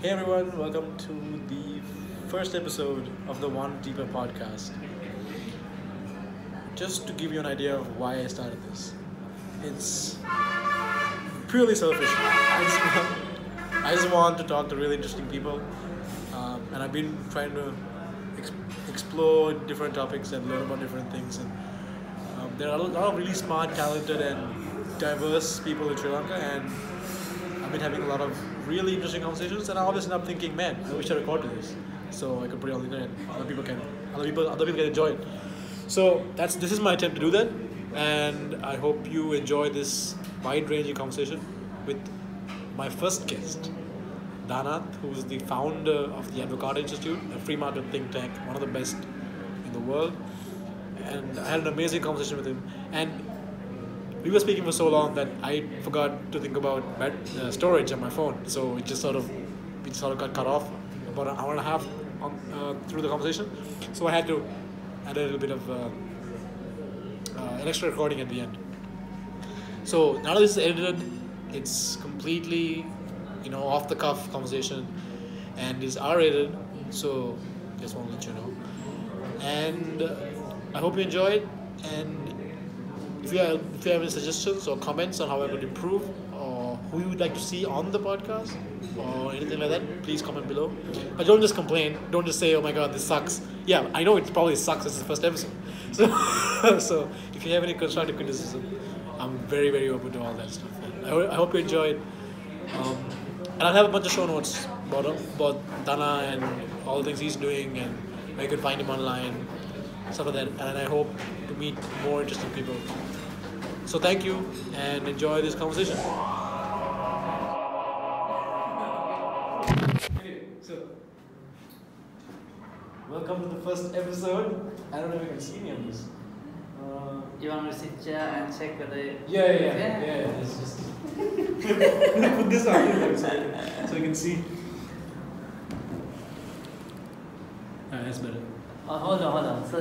Hey everyone, welcome to the first episode of the One Deeper podcast. Just to give you an idea of why I started this, it's purely selfish. I just want to talk to really interesting people, and I've been trying to explore different topics and learn about different things. And there are a lot of really smart, talented, and diverse people in Sri Lanka, and I've been having a lot of really interesting conversations, and I always end up thinking, man, I wish I recorded this so I could put it on the internet. Other people can enjoy it. So this is my attempt to do that, and I hope you enjoy this wide-ranging conversation with my first guest, Dhananath, who is the founder of the Advocata Institute, a free market think tank, one of the best in the world. And I had an amazing conversation with him, and we were speaking for so long that I forgot to think about storage on my phone. So it sort of got cut off about an hour and a half through the conversation. So I had to add a little bit of an extra recording at the end. So now that this is edited, it's completely, off the cuff conversation, and is R-rated. So just want to let you know. And I hope you enjoy it. And if you have any suggestions or comments on how I could improve, or who you would like to see on the podcast, or anything like that, please comment below. But don't just complain. Don't just say, "Oh my God, this sucks." Yeah, I know it probably sucks. It's the first episode. So if you have any constructive criticism, I'm very, very open to all that stuff. I hope you enjoy it. And I'll have a bunch of show notes about Dana and all the things he's doing, and where you can find him online, stuff like that. And I hope to meet more interesting people. So thank you, and enjoy this conversation. So welcome to the first episode. I don't know if you can see me on this. You want me to sit here and check whether... Yeah. It's just put this on here so you can see. That's better. Oh, hold on. So,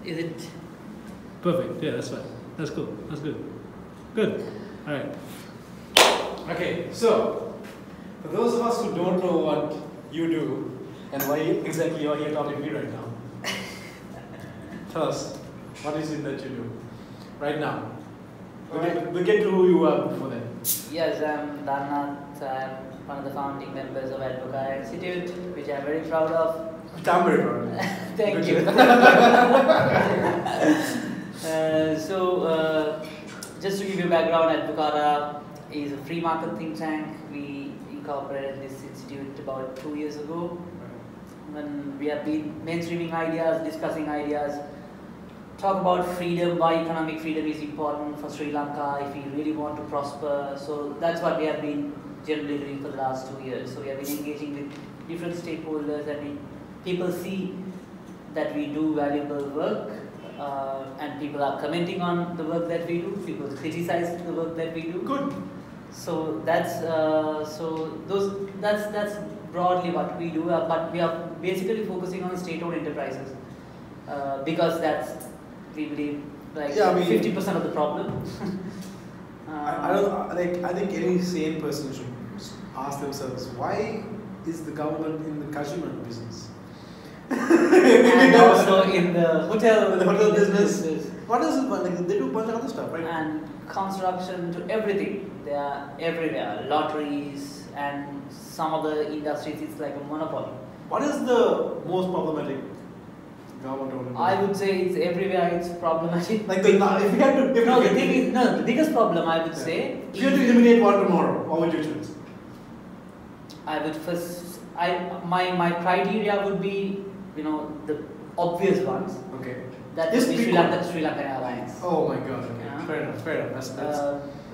is it... Perfect. Yeah, that's fine. That's cool. That's good. Good. All right. Okay, so for those of us who don't know what you do and why exactly you're here talking to me right now, tell us, what is it that you do right now? We'll get to who you are before that. Yes, I'm Dhananath. I'm one of the founding members of Advocata Institute, which I'm very proud of. I'm very proud of. Thank you. Just to give you background, Advocata is a free market think tank. We incorporated this institute about 2 years ago. When we have been mainstreaming ideas, discussing ideas, talk about freedom, why economic freedom is important for Sri Lanka if we really want to prosper. So that's what we have been generally doing for the last 2 years. So we have been engaging with different stakeholders, and people see that we do valuable work, and people are commenting on the work that we do. People criticize the work that we do. Good. So that's broadly what we do. But we are basically focusing on state-owned enterprises because that's, we believe, 50% of the problem. I think any sane person should ask themselves, why is the government in the cashew business? And also in the hotel business. What is it? They do a bunch of other stuff, right? And construction, to everything. They are everywhere. Lotteries and some of the industries, it's like a monopoly. What is the most problematic government? I would say it's everywhere. It's problematic. The biggest problem I would say. If you had to eliminate one tomorrow, what would you choose? I would first. My criteria would be, the obvious ones. Okay. That would be Sri Lanka Airlines. Oh my God. Okay. Yeah. Fair enough. That's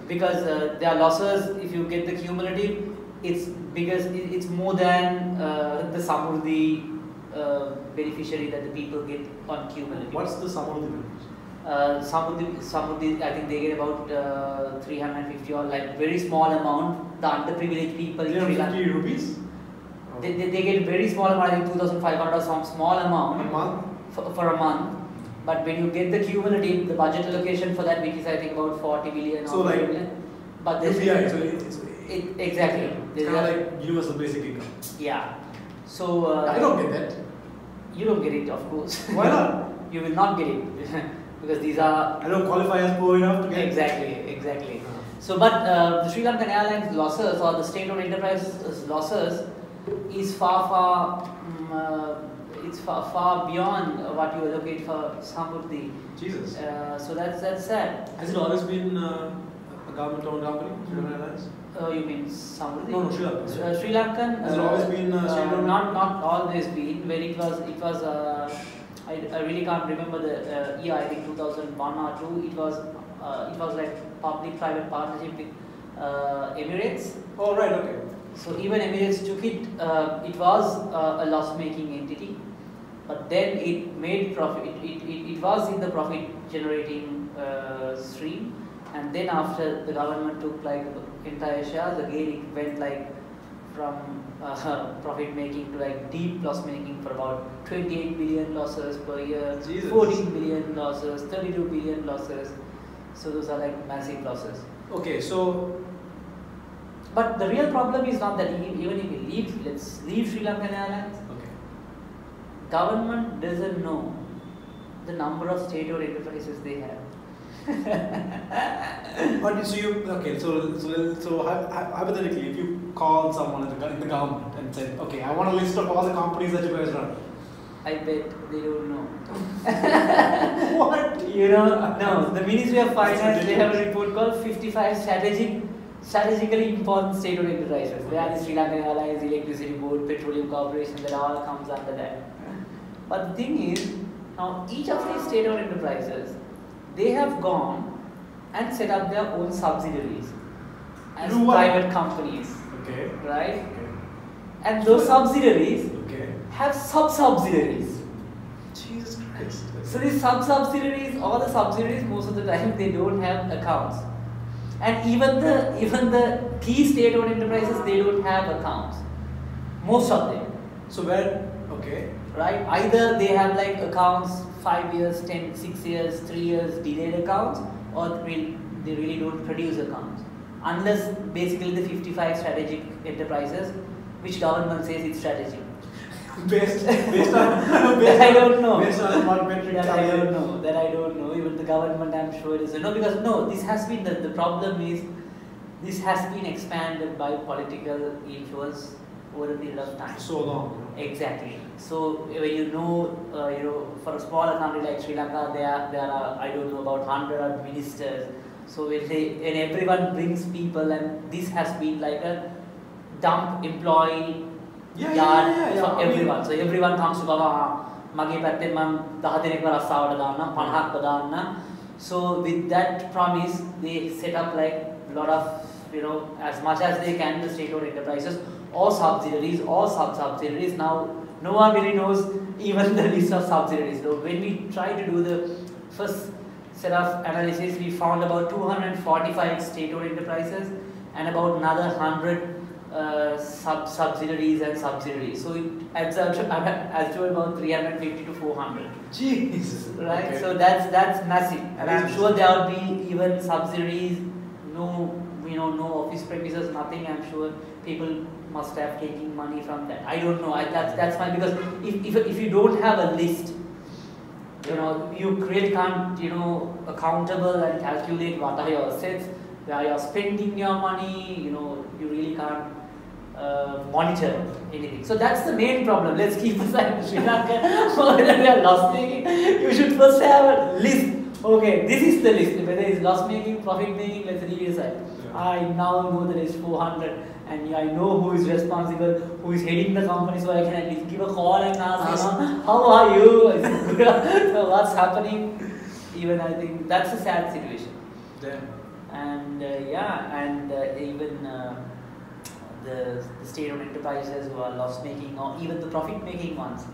because there are losses. If you get the cumulative, it's more than the Samurdhi beneficiary that the people get on cumulative. What's the Samurdhi? Samurdhi, I think they get about 350 or very small amount. The underprivileged people in Sri Lanka. 350 rupees? They get very small amount, I think 2,500 or some small amount. A month? For a month. But when you get the cumulative, the budget allocation for that, which is I think about 40 billion or 40 billion. But UPI, so it's Exactly. It's kind of like universal basic income. Yeah. So I don't get that. You don't get it, of course. Why not? You will not get it because these are. I don't qualify as poor enough to get. Exactly. So, but the Sri Lankan Airlines losses or the state-owned enterprises losses is far beyond what you allocate for Samurti. Jesus. So that's sad. Has it always been a government-owned company, Sri Lankan Airlines? You mean Samurti? No, Sri Lankan. Sri Lankan. Has it always been state-owned? Not always been. When it was. I really can't remember the year. I think 2001 or 2. It was like public-private partnership with Emirates. Oh right, okay. So even Emirates took it. It was a loss-making entity, but then it made profit. It was in the profit-generating stream, and then after the government took like the entire shares, again it went like from profit making to like deep loss making for about 28 billion losses per year, Jesus. 14 billion losses, 32 billion losses. So those are like massive losses. Okay, so. But the real problem is not that even if we let's leave Sri Lankan Airlines. Okay. Government doesn't know the number of state-owned enterprises they have. But so you hypothetically, if you called someone in the government and said, okay, I want a list of all the companies that you guys run. I bet they don't know. What? No. The Ministry of Finance, they have a report called 55 strategically important state-owned enterprises. There are the Sri Lankan Airlines, Electricity Board, Petroleum Corporation, that all comes under that. But the thing is, now each of these state-owned enterprises, they have gone and set up their own subsidiaries as private companies. Okay. Right? Okay. And those subsidiaries have sub-subsidiaries. Jesus Christ. So these sub-subsidiaries, all the subsidiaries, most of the time they don't have accounts. And even the key state-owned enterprises, they don't have accounts. Most of them. So where? Okay. Right? Either they have like accounts 5 years, 10, 6 years, 3 years delayed accounts, or they really don't produce accounts. Unless basically the 55 strategic enterprises, which government says it's strategic. Based on that I don't know. Based on what metric? That I don't know. Even the government, I'm sure, doesn't know, because this has been the problem is this has been expanded by political influence over a period of time. So long. Exactly. So when for a smaller country like Sri Lanka, there are I don't know about 100 ministers. So when everyone brings people, and this has been like a dump employee yard for everyone. So everyone comes to Baba, mage patten man 10 denek rasawata danna 50ක් දාන්න. So with that promise, they set up like a lot of as much as they can the state-owned enterprises or subsidiaries or sub-subsidiaries. Now no one really knows even the list of subsidiaries. So when we try to do the first set of analysis, we found about 245 state-owned enterprises and about another 100 subsidiaries and subsidiaries. So it adds up to about 350 to 400. Jesus. Right? Okay. So that's massive. And I'm sure there will be even subsidiaries, no office premises, nothing. I'm sure people must have taken money from that. I don't know. That's fine, because if you don't have a list, you really can't accountable and calculate what are your assets, where you're spending your money. You really can't monitor anything. So that's the main problem. Let's keep aside Sri Lanka, whether they are loss making. You should first have a list. Okay, this is the list. Whether it's loss making, profit making, let's leave it aside. I now know that it's 400, and I know who is responsible, who is heading the company, so I can at least give a call and ask, how are you? So what's happening? Even I think that's a sad situation. Yeah. And even the state-owned enterprises who are loss-making, or even the profit-making ones.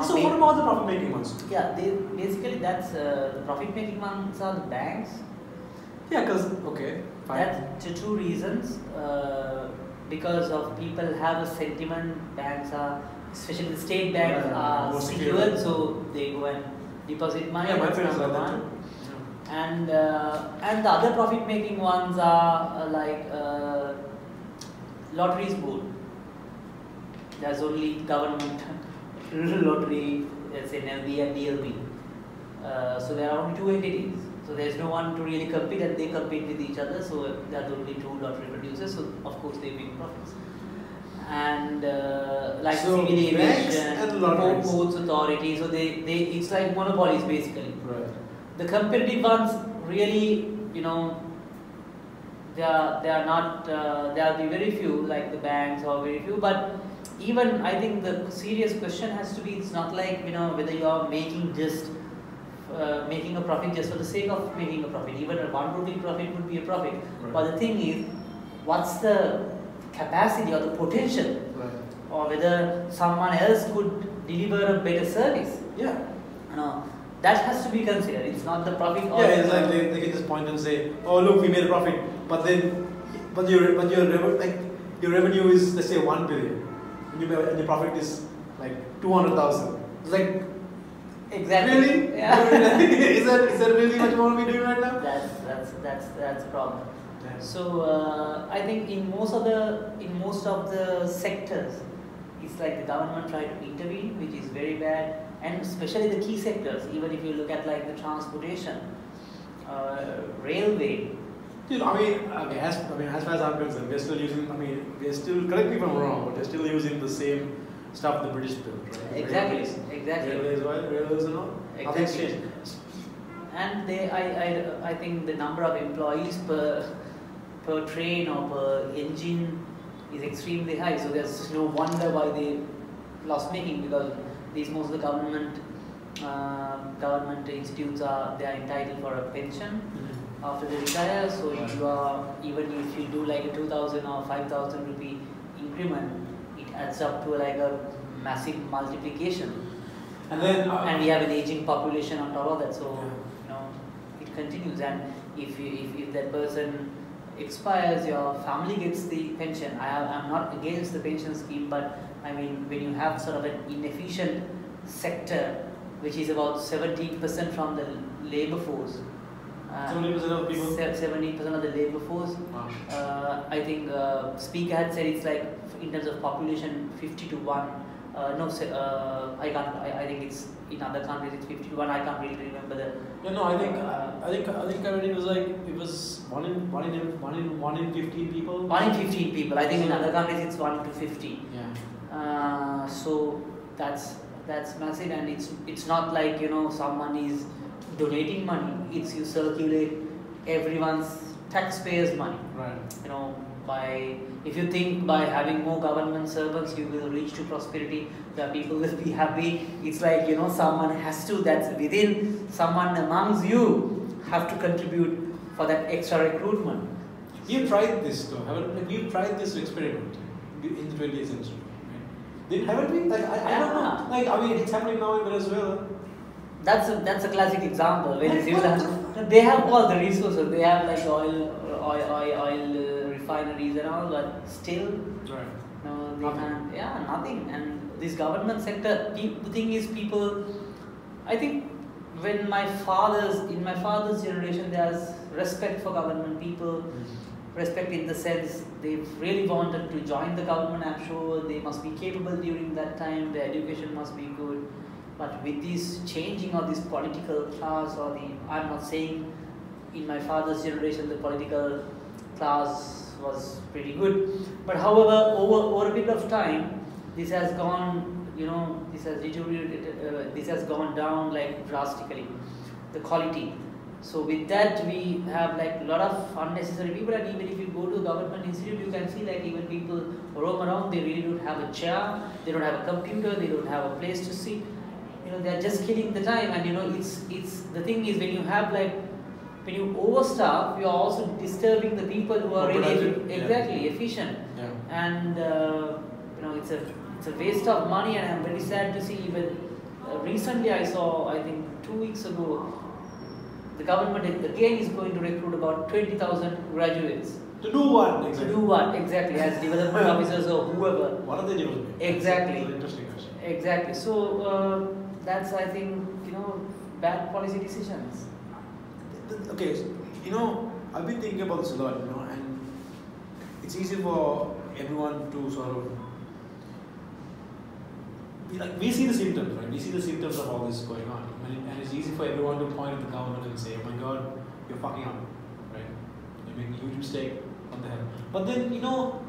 So what about the profit-making ones? Yeah, that's the profit-making ones are the banks. Yeah, because fine. That's to two reasons. Because of people have a sentiment, banks are, especially the state banks, are secured, so they go and deposit money. Yeah, my that's friends number like one. that too. And the other profit-making ones are lotteries board. There's only government lottery, let's say NLB and DLB. So there are only two entities. So there's no one to really compete, and they compete with each other. So there are only two lottery producers. So of course they make profits. And like So civil banks aviation, and lotteries. ports authority. So they it's like monopolies basically. Right. The competitive ones really, you know, they are not. There will be very few, like the banks or very few. But even I think the serious question has to be, it's not like, you know, whether you are making just making a profit just for the sake of making a profit. Even a 1 rupee profit would be a profit. Right. But the thing is, what's the capacity or the potential, Right. or whether someone else could deliver a better service. Yeah. You know, that has to be considered. It's not the profit. Or Yeah, it's like they can just point and say, "Oh, look, we made a profit," but your revenue is, let's say, 1 billion, and your profit is like 200,000. It's like, exactly. really? Yeah. is that really what you want to be doing right now? That's a problem. Yeah. So I think in most of the sectors, it's like the government try to intervene, which is very bad, and especially the key sectors. Even if you look at like the transportation, railway. Dude, as far as I'm concerned, we're still using. Correct me if I'm wrong, but they're still using the same stuff the British built, right? Exactly. Railways and all. Nothing's Exactly. changed. And I think the number of employees per train or per engine is extremely high. So there's no wonder why they lost making, because most of the government institutes they are entitled for a pension after they retire. So you are, even if you do like a 2,000 or 5,000 rupee increment, it adds up to like a massive multiplication. And then And we have an aging population on top of that, so you know it continues. And if that person expires, your family gets the pension. I'm not against the pension scheme, but I mean, when you have sort of an inefficient sector, which is about 70% from the labor force. 70% of people. 70% of the labor force. Wow. I think speaker had said it's like, in terms of population, 50 to 1. I can't. I think it's in other countries it's 50 to 1. I can't really remember the. Yeah, no, I think I read it was like, it was one in 15 people. 1 in 15 people. I think in other countries it's 1 to 50. Yeah. So that's massive, and it's not like, you know, someone is donating money. It's you circulate everyone's taxpayers' money. Right. You know, if you think by having more government servants you will reach to prosperity, the people will be happy. It's like, you know, someone has to, that's within someone amongst you have to contribute for that extra recruitment. We've tried this though, we've tried this experiment in the 20th century, right? Haven't we? Like, I don't know. Like, it's happening now in Venezuela. That's a classic example. They have all the resources. They have like oil refineries and all, but still, right. No, they can't. Yeah, nothing. And this government sector, the thing is, people. I think when in my father's generation, there's respect for government. People respect in the sense they've really wanted to join the government. I'm sure they must be capable during that time. Their education must be good. But with this changing of this political class, I'm not saying in my father's generation the political class was pretty good. But however, over a period of time, this has gone, this has deteriorated, this has gone down like drastically, the quality. So with that, we have like a lot of unnecessary people, and even if you go to a government institute, you can see like even people roam around, they really don't have a chair, they don't have a computer, they don't have a place to sit. They're just killing the time, and it's the thing is, when you overstaff, you are also disturbing the people who are really efficient. Yeah. And it's a waste of money, and I'm very sad to see. Even recently, I saw, I think 2 weeks ago, the government again is going to recruit about 20,000 graduates. To do what exactly? To do what exactly? As development officers or whoever. What are they developing? Exactly. That's an interesting question. Exactly. So that's, I think, bad policy decisions. Okay, I've been thinking about this a lot, and it's easy for everyone to sort of, like, we see the symptoms, right? We see the symptoms of all this going on, and it's easy for everyone to point at the government and say, "Oh my God, you're fucking up, right? You're making a huge mistake. What the hell?" But then, you know,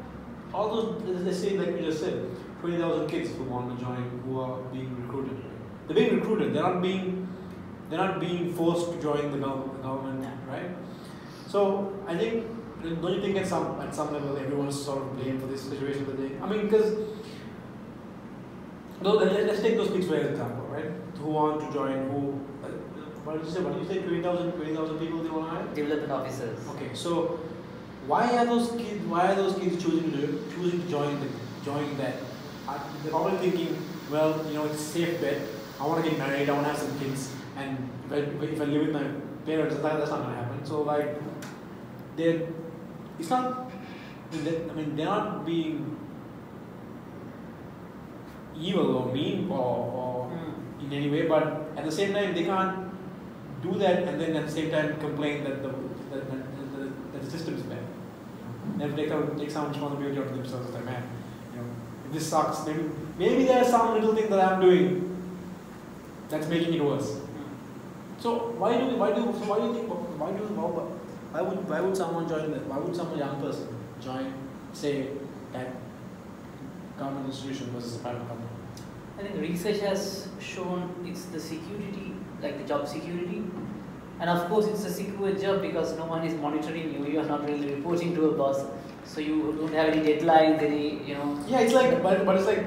all those, let's say, like you just said, 20,000 kids who want to join, who are being recruited. Right? They're being recruited. They're not being forced to join the government, right? So I think, don't you think at some level everyone's sort of blamed for this situation that they? I mean, because let's take those kids for example, right? Who want to join? What did you say? 20,000 people they want to hire? Development officers. Okay, so why are those kids choosing to join that? They're probably thinking, well, you know, it's a safe bet. I want to get married. I want to have some kids, and if I live with my parents, that's not going to happen. So like, it's not. I mean, they're not being evil or mean or in any way, but at the same time, they can't do that and then at the same time complain that the system is bad. They have to take some responsibility onto themselves. Like, man, you know, if this sucks, maybe there's some little thing that I'm doing that's making it worse. So why would someone join that? Why would some young person join, say, that government institution versus a private company? I think research has shown it's the security, like the job security, and of course it's a secure job because no one is monitoring you. You are not really reporting to a boss, so you don't have any deadlines, any, you know. Yeah, it's like, but it's like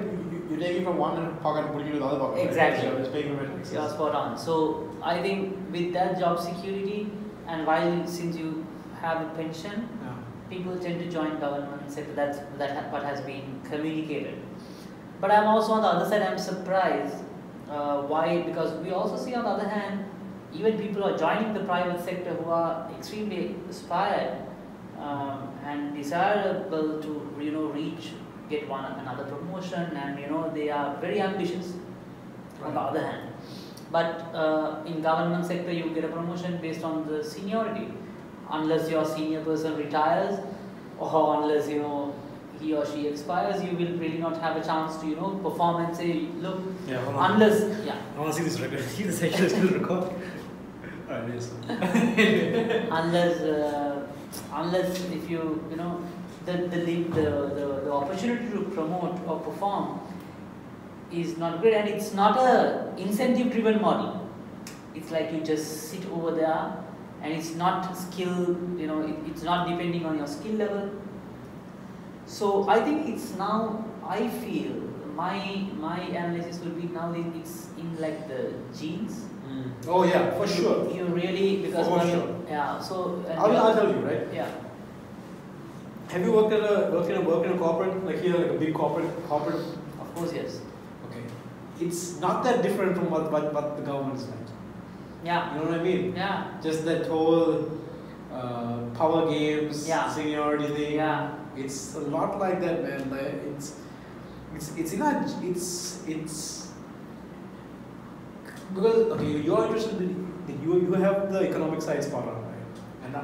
you're taking from one pocket and putting it in the other pocket. Exactly. Right? So it's paying rent. You're spot on. So I think with that job security, and since you have a pension, people tend to join government sector. That's what has been communicated. But I'm also on the other side, I'm surprised. Why? Because we also see on the other hand, even people who are joining the private sector who are extremely aspired and desirable to, you know, get another promotion, and you know, they are very ambitious. Right. On the other hand, but in government sector, you get a promotion based on the seniority. Unless your senior person retires, or unless, you know, he or she expires, you will really not have a chance to, you know, perform and say, look, unless, yeah. I want to see this record. See the section is still recording. Alright, yes. Unless if you know, the opportunity to promote or perform is not great, and it's not a incentive driven model. It's like you just sit over there, and it's not skill, you know, it's not depending on your skill level. So I think it's now, I feel my analysis would be now it's in like the genes. Oh yeah, for sure. You really, because for sure. Yeah. So I'll tell you, right? Yeah. Have you worked in a corporate, like here, like a big corporate? Of course, yes. Okay. It's not that different from what the government is like. Yeah. You know what I mean? Yeah. Just that whole power games, seniority thing. Yeah. It's a lot like that, man. Like, it's because okay, you're interested in you have the economic side spot on, right? And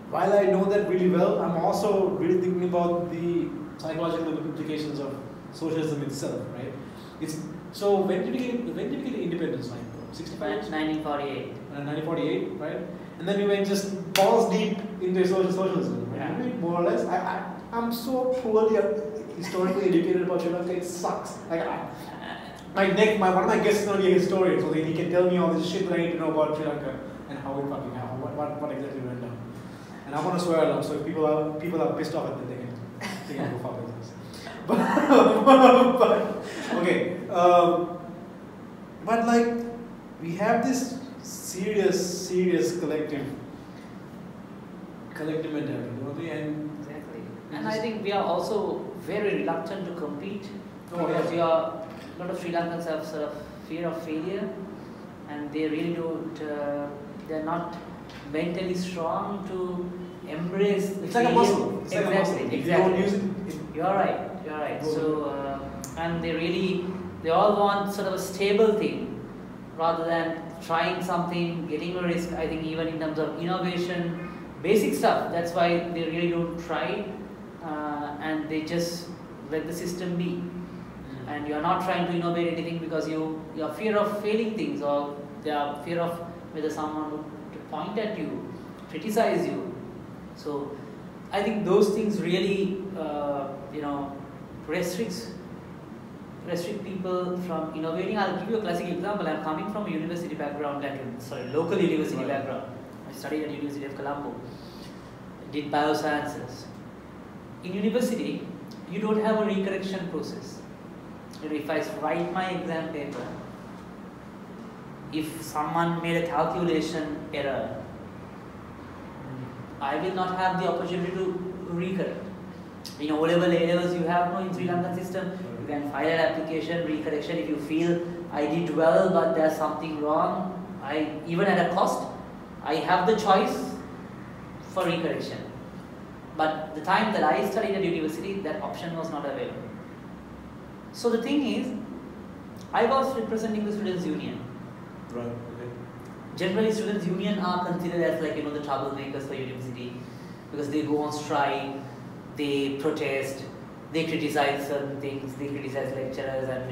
while I know that really well, I'm also really thinking about the psychological implications of socialism itself, right? So when did we get independence? Like 65? 1948. 1948, right? And then we went just balls deep into socialism, right? Yeah. More or less. I'm so poorly historically educated about Sri Lanka. It sucks. Like one of my guests is going to be a historian, so he can tell me all this shit that I need to know about Sri Lanka and how it fucking happened, what exactly went down. And I want to swear a lot, so if people are pissed off at it, they can go fuck themselves. But okay, but like we have this serious collective mentality, don't we? And exactly. And I think we are also very reluctant to compete because a lot of Sri Lankans have sort of fear of failure, and they really don't. They're not mentally strong to embrace. It's like a muscle. It's exactly. Like a muscle. Exactly. If you don't use it. You're right. So and they all want sort of a stable thing rather than trying something, getting a risk. I think even in terms of innovation, basic stuff. That's why they really don't try. and they just let the system be. And you are not trying to innovate anything because you are fear of failing things, or they are fear of whether someone would point at you, criticize you. So I think those things really restrict people from innovating. I'll give you a classic example. I'm coming from a university background, local university background. I studied at University of Colombo, did biosciences. In university, you don't have a recorrection process. If I write my exam paper, if someone made a calculation error, I will not have the opportunity to recorrect. In O-level, A-levels, you have no in Sri Lankan system. You can file an application, recorrection. If you feel I did well, but there's something wrong, even at a cost, I have the choice for recorrection. But the time that I studied at university, that option was not available. So the thing is, I was representing the students' union. Right. Okay. Generally, students' union are considered as the troublemakers for university, because they go on strike, they protest, they criticize certain things, they criticize lecturers, and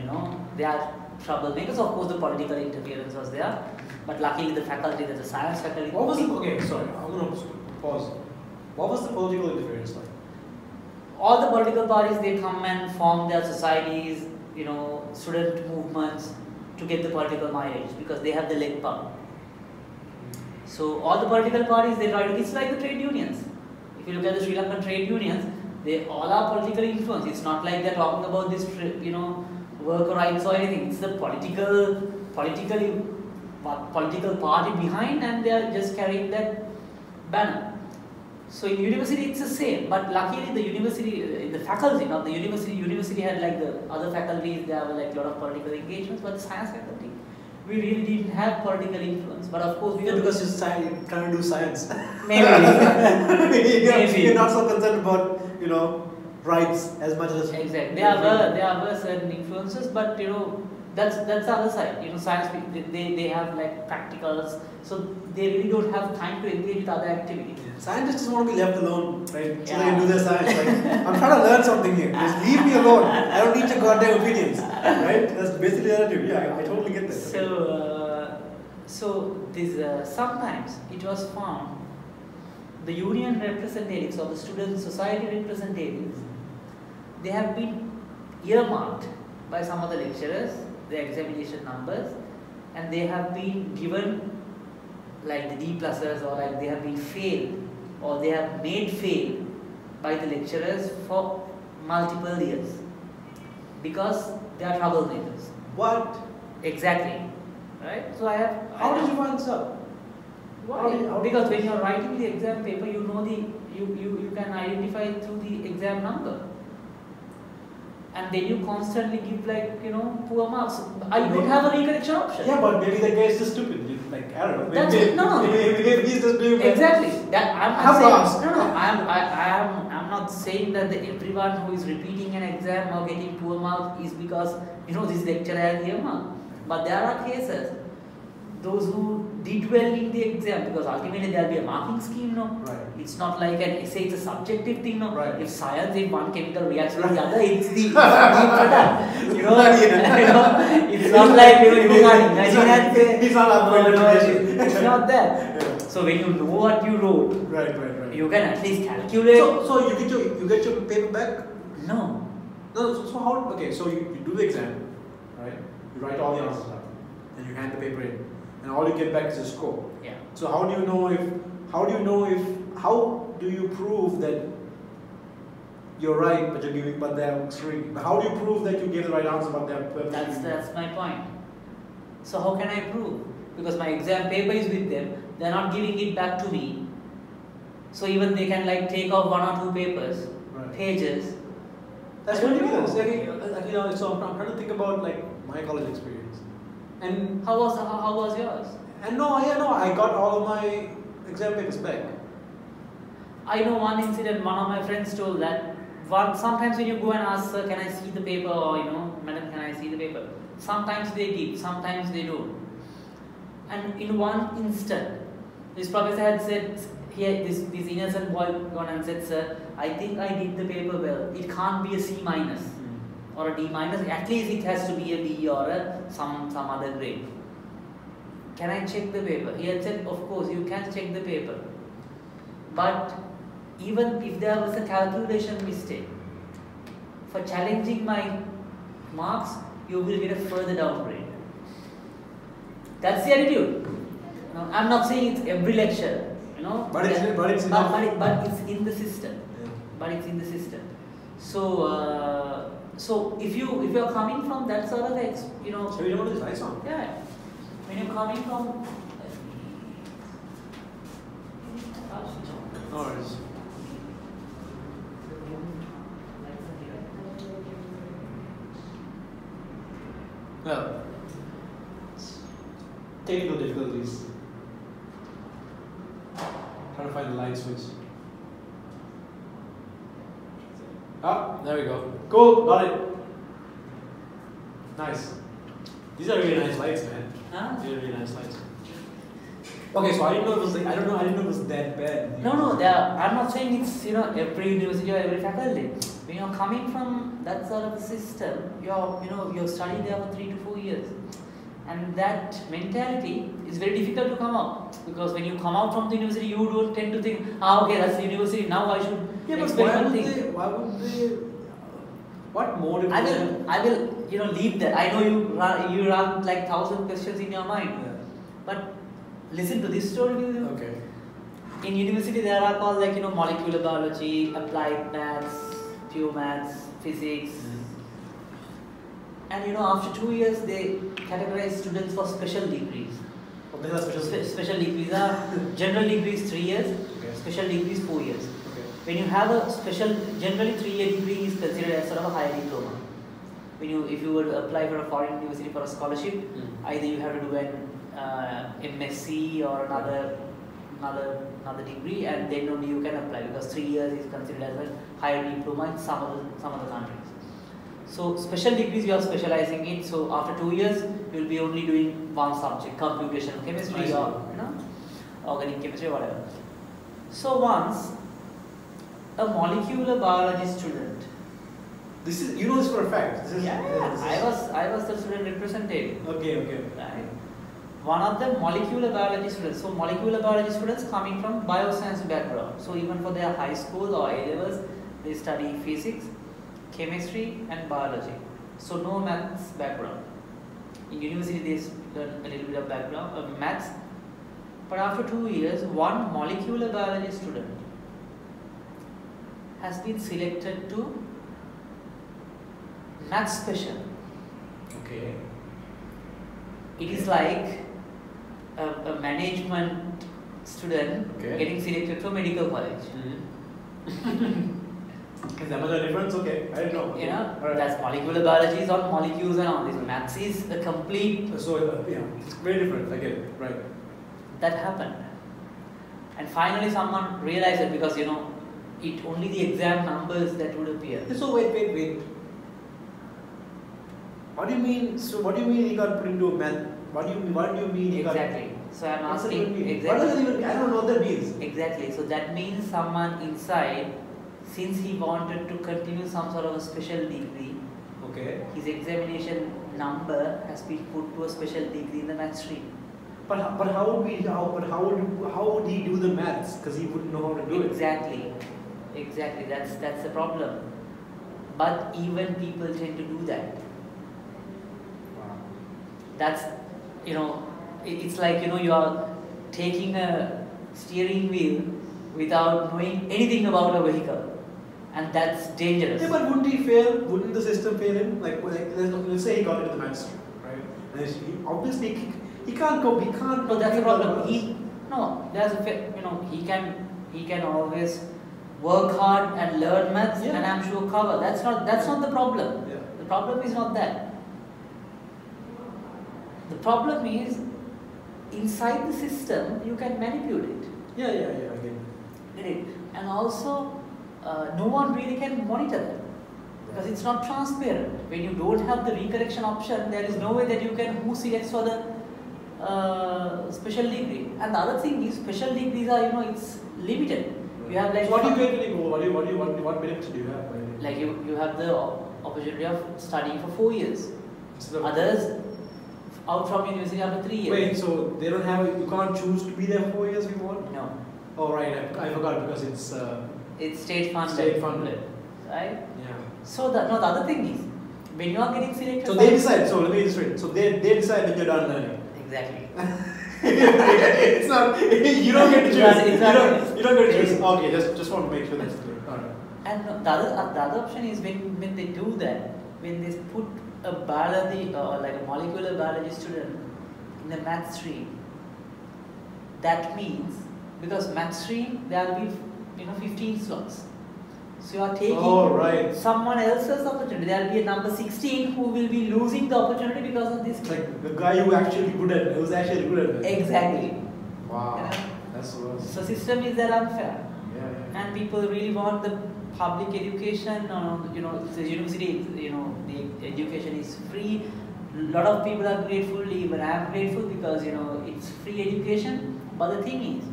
they are troublemakers. Of course, the political interference was there, but luckily the faculty, there's a science faculty. What was sorry, I'm going to pause. What was the political interference like? All the political parties, they come and form their societies, student movements to get the political mileage, because they have the leg power. So all the political parties, they try to, it's like the trade unions. If you look at the Sri Lankan trade unions, they all are politically influenced. It's not like they're talking about this, worker rights or anything. It's the political party behind, and they are just carrying that banner. So in university it's the same, but luckily the university, the faculty, not the university had the other faculties, there were a lot of political engagements, but the science faculty, we really didn't have political influence. But of course, because you can't do science. Maybe. Maybe. You're not so concerned about rights as much as exactly. There were certain influences, but that's the other side. Science people, they have practicals, so they really don't have time to engage with other activities. Scientists just want to be left alone, right? So they can do their science. I'm trying to learn something here. Just leave me alone. I don't need your goddamn opinions, right? That's basically the narrative. Yeah, I totally get that. So this sometimes it was found the union representatives or the student society representatives, they have been earmarked by some of the lecturers, their examination numbers, and they have been given the D pluses, or they have been failed, or they have made fail by the lecturers for multiple years, because they are troublemakers. What? Exactly. Right? So How did you find this out? Why? Because when you are writing the exam paper, you can identify through the exam number. And then you constantly give poor marks. I don't have a recorrection option. Yeah, but maybe the guy is just stupid. I don't know. That's it. No. Maybe he's just doing exactly. I'm not saying that everyone who is repeating an exam or getting poor marks is because this lecturer has here mark. But there are cases, those who did well in the exam, because ultimately there will be a marking scheme, Right. It's not like an essay, it's a subjective thing, Right. If science, if one chemical reacts with the other, it's the product. It's not like you can imagine that. It's not it's not that. Yeah. So when you know what you wrote, Right. you can at least calculate. So you get your paper back? No. No. So how? Okay. So you do the exam, right? You write all the answers down, and you hand the paper in, and all you get back is a score. Yeah. So how do you prove that you're right, but they're extreme? How do you prove that you gave the right answer, but they're perfect? That's my point. So how can I prove? Because my exam paper is with them, they're not giving it back to me. So even they can take off one or two papers, pages. That's ridiculous. So I'm trying to think about my college experience. And how was yours? And I got all of my exam papers back. I know one incident. One of my friends told that sometimes when you go and ask, sir, can I see the paper, or madam, can I see the paper? Sometimes they give, sometimes they don't. And in one instant, this professor had said, here this innocent boy gone and said, sir, I think I did the paper well. It can't be a C minus or a D minus. At least it has to be a B or some other grade. Can I check the paper? He had said, of course, you can check the paper. But even if there was a calculation mistake, for challenging my marks, you will get a further downgrade. That's the attitude. I'm not saying it's every lecture, But it's in the system. Yeah. But it's in the system. So, so if you are coming from that sort of So you know what is nice one? yeah, when you're coming from. No worries. Well, technical difficulties. Trying to find the light switch. Ah, there we go. Cool, got it. Nice. These are really nice lights, man. Huh? These are really nice lights. Okay, so I didn't know it was like, I didn't know it was that bad. No, I'm not saying it's every university or every faculty. When you're coming from that sort of a system, you're studying there for 3 to 4 years, and that mentality is very difficult to come out, because when you come out from the university, you don't tend to think, okay, that's the university. Now I should experiment things. Why would they? What motivates? I will leave that. I know you run like 1,000 questions in your mind, but listen to this story with you. Okay. In university, there are called like molecular biology, applied maths, pure maths, physics, and after 2 years they categorize students for special degrees. Okay, that's Special degrees are general degrees 3 years, special degrees 4 years. Okay. When you have a generally 3-year degree is considered as sort of a higher diploma. If you were to apply for a foreign university for a scholarship, either you have to do an MSc or another degree, and then only you can apply, because 3 years is considered as a higher diploma in some of the countries. So special degrees you are specializing in. So after 2 years you will be only doing one subject, computational chemistry or organic chemistry or whatever. So once a molecular biology student. This is this for a fact. I was the student representative. Okay. Right. One of the molecular biology students. So molecular biology students coming from bioscience background. So even for their high school or A levels, they study physics, chemistry, and biology. So no maths background. In university, they learn a little bit of background of maths. But after 2 years, one molecular biology student has been selected to maths special. Okay. It is like a management student getting selected to medical college. Is that much of a difference? Okay, I didn't know. Right. That's molecular biology is on molecules and all this. Maths is a complete. So it's very different. I get it. Right. That happened, and finally someone realized it, because it only the exam numbers that would appear. So wait. What do you mean? So what do you mean he got put into math? What do you mean he exactly? So I'm asking exactly. What does it even? I don't know what that means. Exactly. So that means someone inside, since he wanted to continue some sort of a special degree, his examination number has been put to a special degree in the math stream. But how would he do the maths? Because he wouldn't know how to do it. Exactly. That's the problem. But even people tend to do that. Wow. That's it's like you are taking a steering wheel without knowing anything about a vehicle, and that's dangerous. Yeah, but wouldn't he fail? Wouldn't the system fail him? Like let's say he got into the maths stream, right? And he obviously he can't go. He can't. No, that's the problem. He can always work hard and learn maths, and I'm sure cover. That's not the problem. Yeah. The problem is not that. The problem is inside the system you can manipulate it. Yeah, I get it. And also no one really can monitor that, because it's not transparent. When you don't have the recorrection option, there is no way that you can who selects for the special degree. And the other thing is, special degrees are it's limited. You have like. So what do you get when you go? What benefits do you have? Like you have the opportunity of studying for 4 years. Others out from university after 3 years. Wait, so they don't have, you can't choose to be there for 4 years if you want? No. Oh right, I forgot because it's state funded. State funded. Right? Yeah. So the other thing is, when you are getting selected. So they decide, so let me illustrate. So they decide when you're done learning. Exactly. It's not, you don't get to choose. Exactly. You don't get to choose. Okay, just want to make sure that's clear. Alright. And the other option is when they do that, when they put a biology or like a molecular biology student in the math stream, that means because math stream there will be 15 slots. So you are taking someone else's opportunity. There will be a number 16 who will be losing the opportunity because of this. Like the guy who was actually good at it. Exactly. Wow. That's worse. So system is that unfair. Yeah. And people really want the public education. The university. The education is free. A lot of people are grateful. Even I am grateful because it's free education. But the thing is,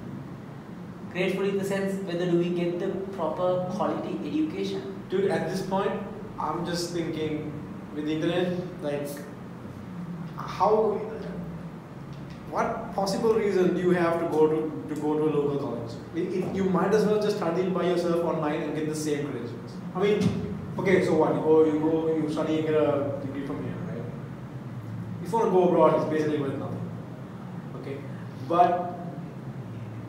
grateful in the sense whether do we get the proper quality education? Dude, at this point, I'm just thinking with the internet, like what possible reason do you have to go to a local college? You might as well just study by yourself online and get the same credentials. I mean, okay, so what? You study and get a degree from here, right? If you want to go abroad, it's basically worth nothing. Okay, but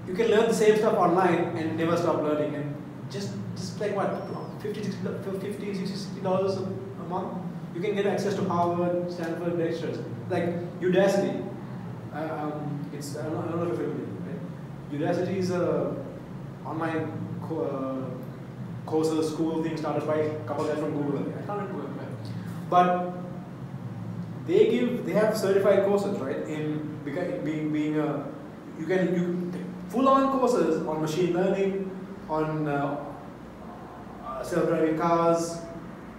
you can learn the same stuff online and never stop learning, and just like what, $50, $60 a month, you can get access to Harvard, Stanford, lectures. Like Udacity, I don't know if you're familiar, right? Udacity is a online courses, school thing started by a couple guys from Google. I can't remember, but they have certified courses, right? In being full-on courses on machine learning, on self-driving cars.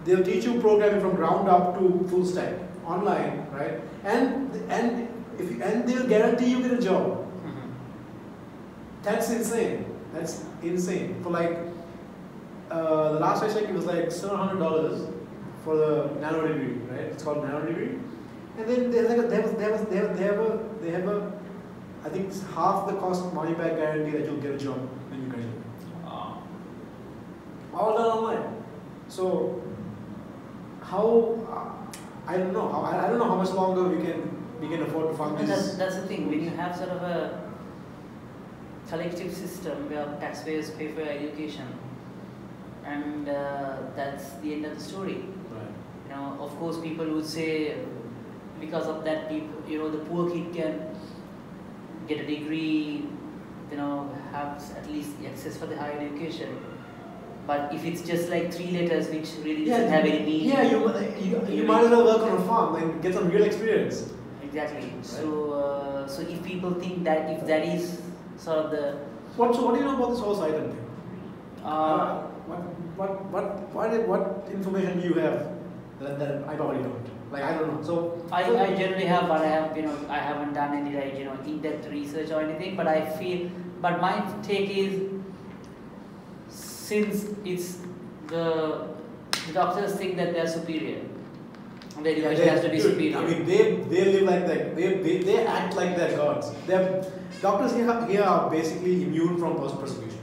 They'll teach you programming from ground up to full stack online, right? And they'll guarantee you get a job. Mm-hmm. That's insane. That's insane. For like the last I checked, it was like $700 for the nano degree, right? It's called nano degree. And then they have a I think it's half the cost money back guarantee that you'll get a job when you graduate. All done online. So I don't know how much longer we can afford to fund this. That's the thing. When you have sort of a collective system where taxpayers pay for your education, and that's the end of the story. Right. Of course, people would say because of that, people, the poor kid can get a degree, have at least access for the higher education. But if it's just like 3 letters which really doesn't have any meaning. Yeah, you might as well work on a farm and get some real experience. Exactly. Right. So if people think that if that is sort of the... What do you know about this whole Saitan thing? What information do you have that I probably don't? Like, I don't know. So I generally have, but I haven't done any in-depth research or anything. But I feel, but my take is, since it's the doctors think that they are superior, and the education has to be superior. I mean, they live like that. They act like they're gods. Doctors here are basically immune from persecution.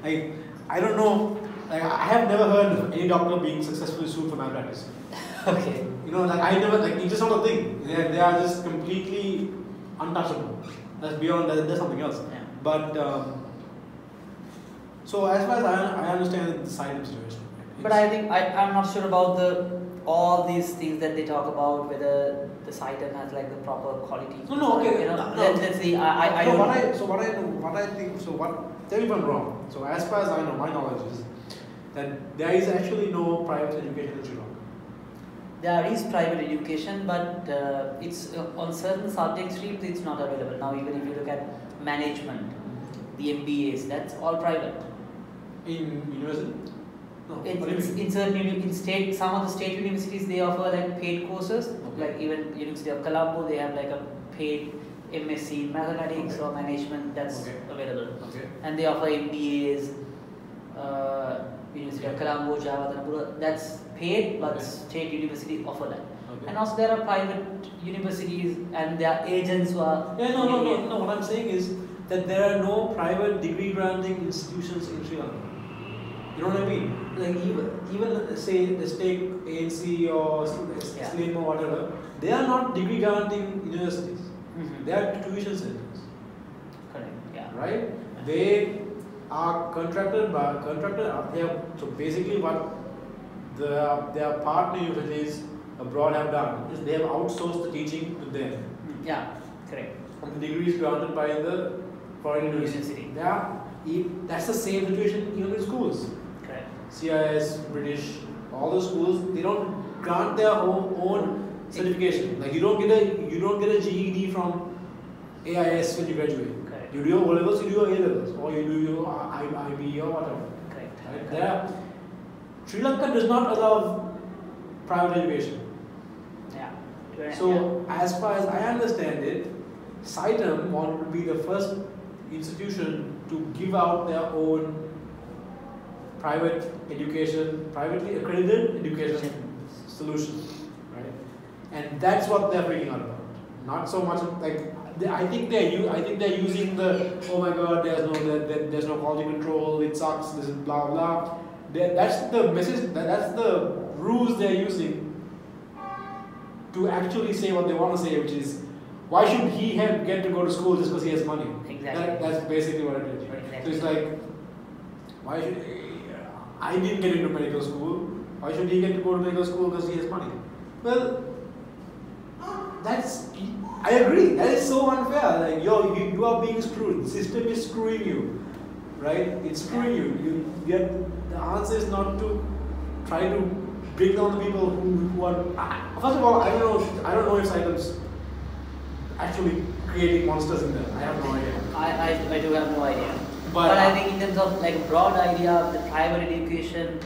I don't know. Like, I have never heard of any doctor being successfully sued for malpractice. Okay. I never, it's just not a thing. They are just completely untouchable. That's beyond, that's something else. Yeah. But, so as far as I understand the Saitam situation. But I think, I'm not sure about all these things that they talk about, whether the Saitam has like the proper quality. No, okay. Let's see, I don't know. Tell me if I'm wrong. So as far as I know, my knowledge is that there is actually no private education in Sri Lanka. There is private education, but it's on certain subject streams it's not available. Now even if you look at management, the MBAs, that's all private. In university? No. In certain some of the state universities they offer like paid courses. Okay. Like even University of Colombo, they have like a paid MSc in mathematics or management that's available. Okay. And they offer MBAs. University of Colombo, Advocata, that's paid, but state university offer that. Okay. And also there are private universities and there are agents who are... No. What I'm saying is that there are no private degree granting institutions in Sri Lanka. You know what I mean? Like even say let's take ANC or SLIM or whatever, they are not degree granting universities. They are tuition centers. Correct. Yeah. Right? They are contracted. So basically, what their partner universities abroad have done is they have outsourced the teaching to them. Yeah. Correct. And the degree is granted by the foreign university. That's the same situation even in schools. Correct. CIS, British, all those schools, they don't grant their own certification. Like you don't get a GED from AIS when you graduate. Correct. You do your O levels, you do your A levels, or you do your IB or whatever. Correct. Right? Sri Lanka does not allow private education. Yeah. So as far as I understand it, SITEM wanted to be the first institution to give out their own private education, privately accredited education solution, right? And that's what they're freaking out about. Not so much like I think they're using the oh my god, there's no quality control, it sucks, this is blah blah. That's the message. That's the rules they're using to actually say what they want to say, which is why should he get to go to school just because he has money? Exactly. That's basically what it is, right? Exactly. So it's like, why should I didn't get into medical school? Why should he get to go to medical school because he has money? Well, I agree. That is so unfair. Like you are being screwed. The system is screwing you, right? It's screwing you. The answer is not to try to bring down the people who are. First of all, I don't know if SITEM's actually creating monsters in there. I have no idea. I do have no idea. But I think in terms of like a broad idea of the private education,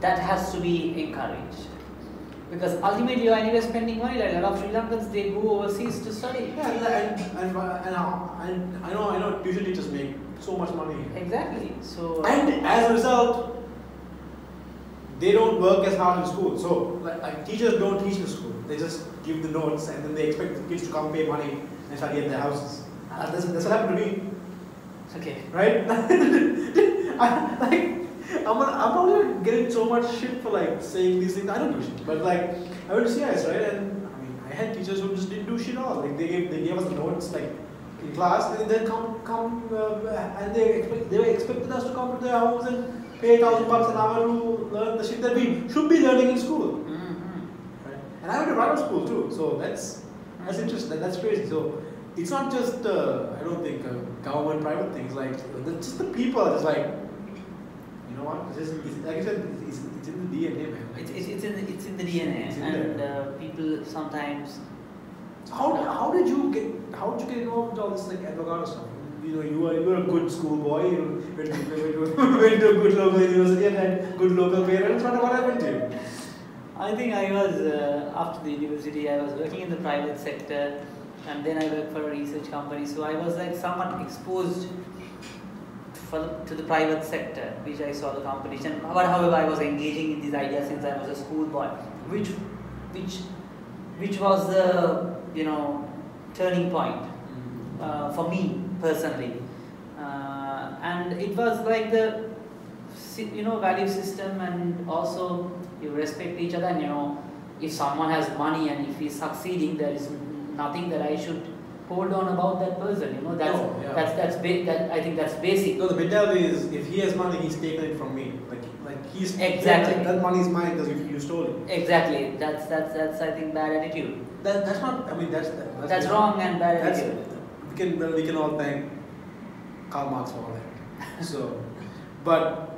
that has to be encouraged. Because ultimately you are anyway spending money. Like a lot of Sri Lankans, they go overseas to study. Yeah, and I know tuition teachers make so much money. Exactly. So and as a result, they don't work as hard in school. So like teachers don't teach in school. They just give the notes and then they expect the kids to come pay money and study at their houses. That's what happened to me. Okay. Right? I'm probably getting so much shit for like saying these things. I don't do shit, but like I went to CIS, right? And I mean, I had teachers who just didn't do shit at all. Like they gave us the notes like in class, and then and they were expected us to come to their house and pay $1,000 an hour to learn the shit that we should be learning in school. Right? And I went to private school too, so that's interesting. That's crazy. So it's not just I don't think government private things. Like just the people are just like. You know what? Like I said, it's in the DNA, man. It's in the DNA, and people sometimes. How did you get involved with all this like Advocata stuff? You know, you were a good schoolboy. You went to a good local university and had good local parents. What happened to you? I think I was after the university. I was working in the private sector, and then I worked for a research company. So I was like somewhat exposed to the private sector, which I saw the competition. But however, I was engaging in these ideas since I was a schoolboy, which was the turning point for me personally, and it was like the value system, and also you respect each other, and if someone has money and if he's succeeding, there is nothing that I should hold on about that person. That's I think that's basic. No, the mentality is if he has money, he's taken it from me. Like he's exactly that money is mine because you stole it. Exactly. That's I think bad attitude. That's not. I mean that's wrong and bad attitude. We can all thank Karl Marx for all that. So, but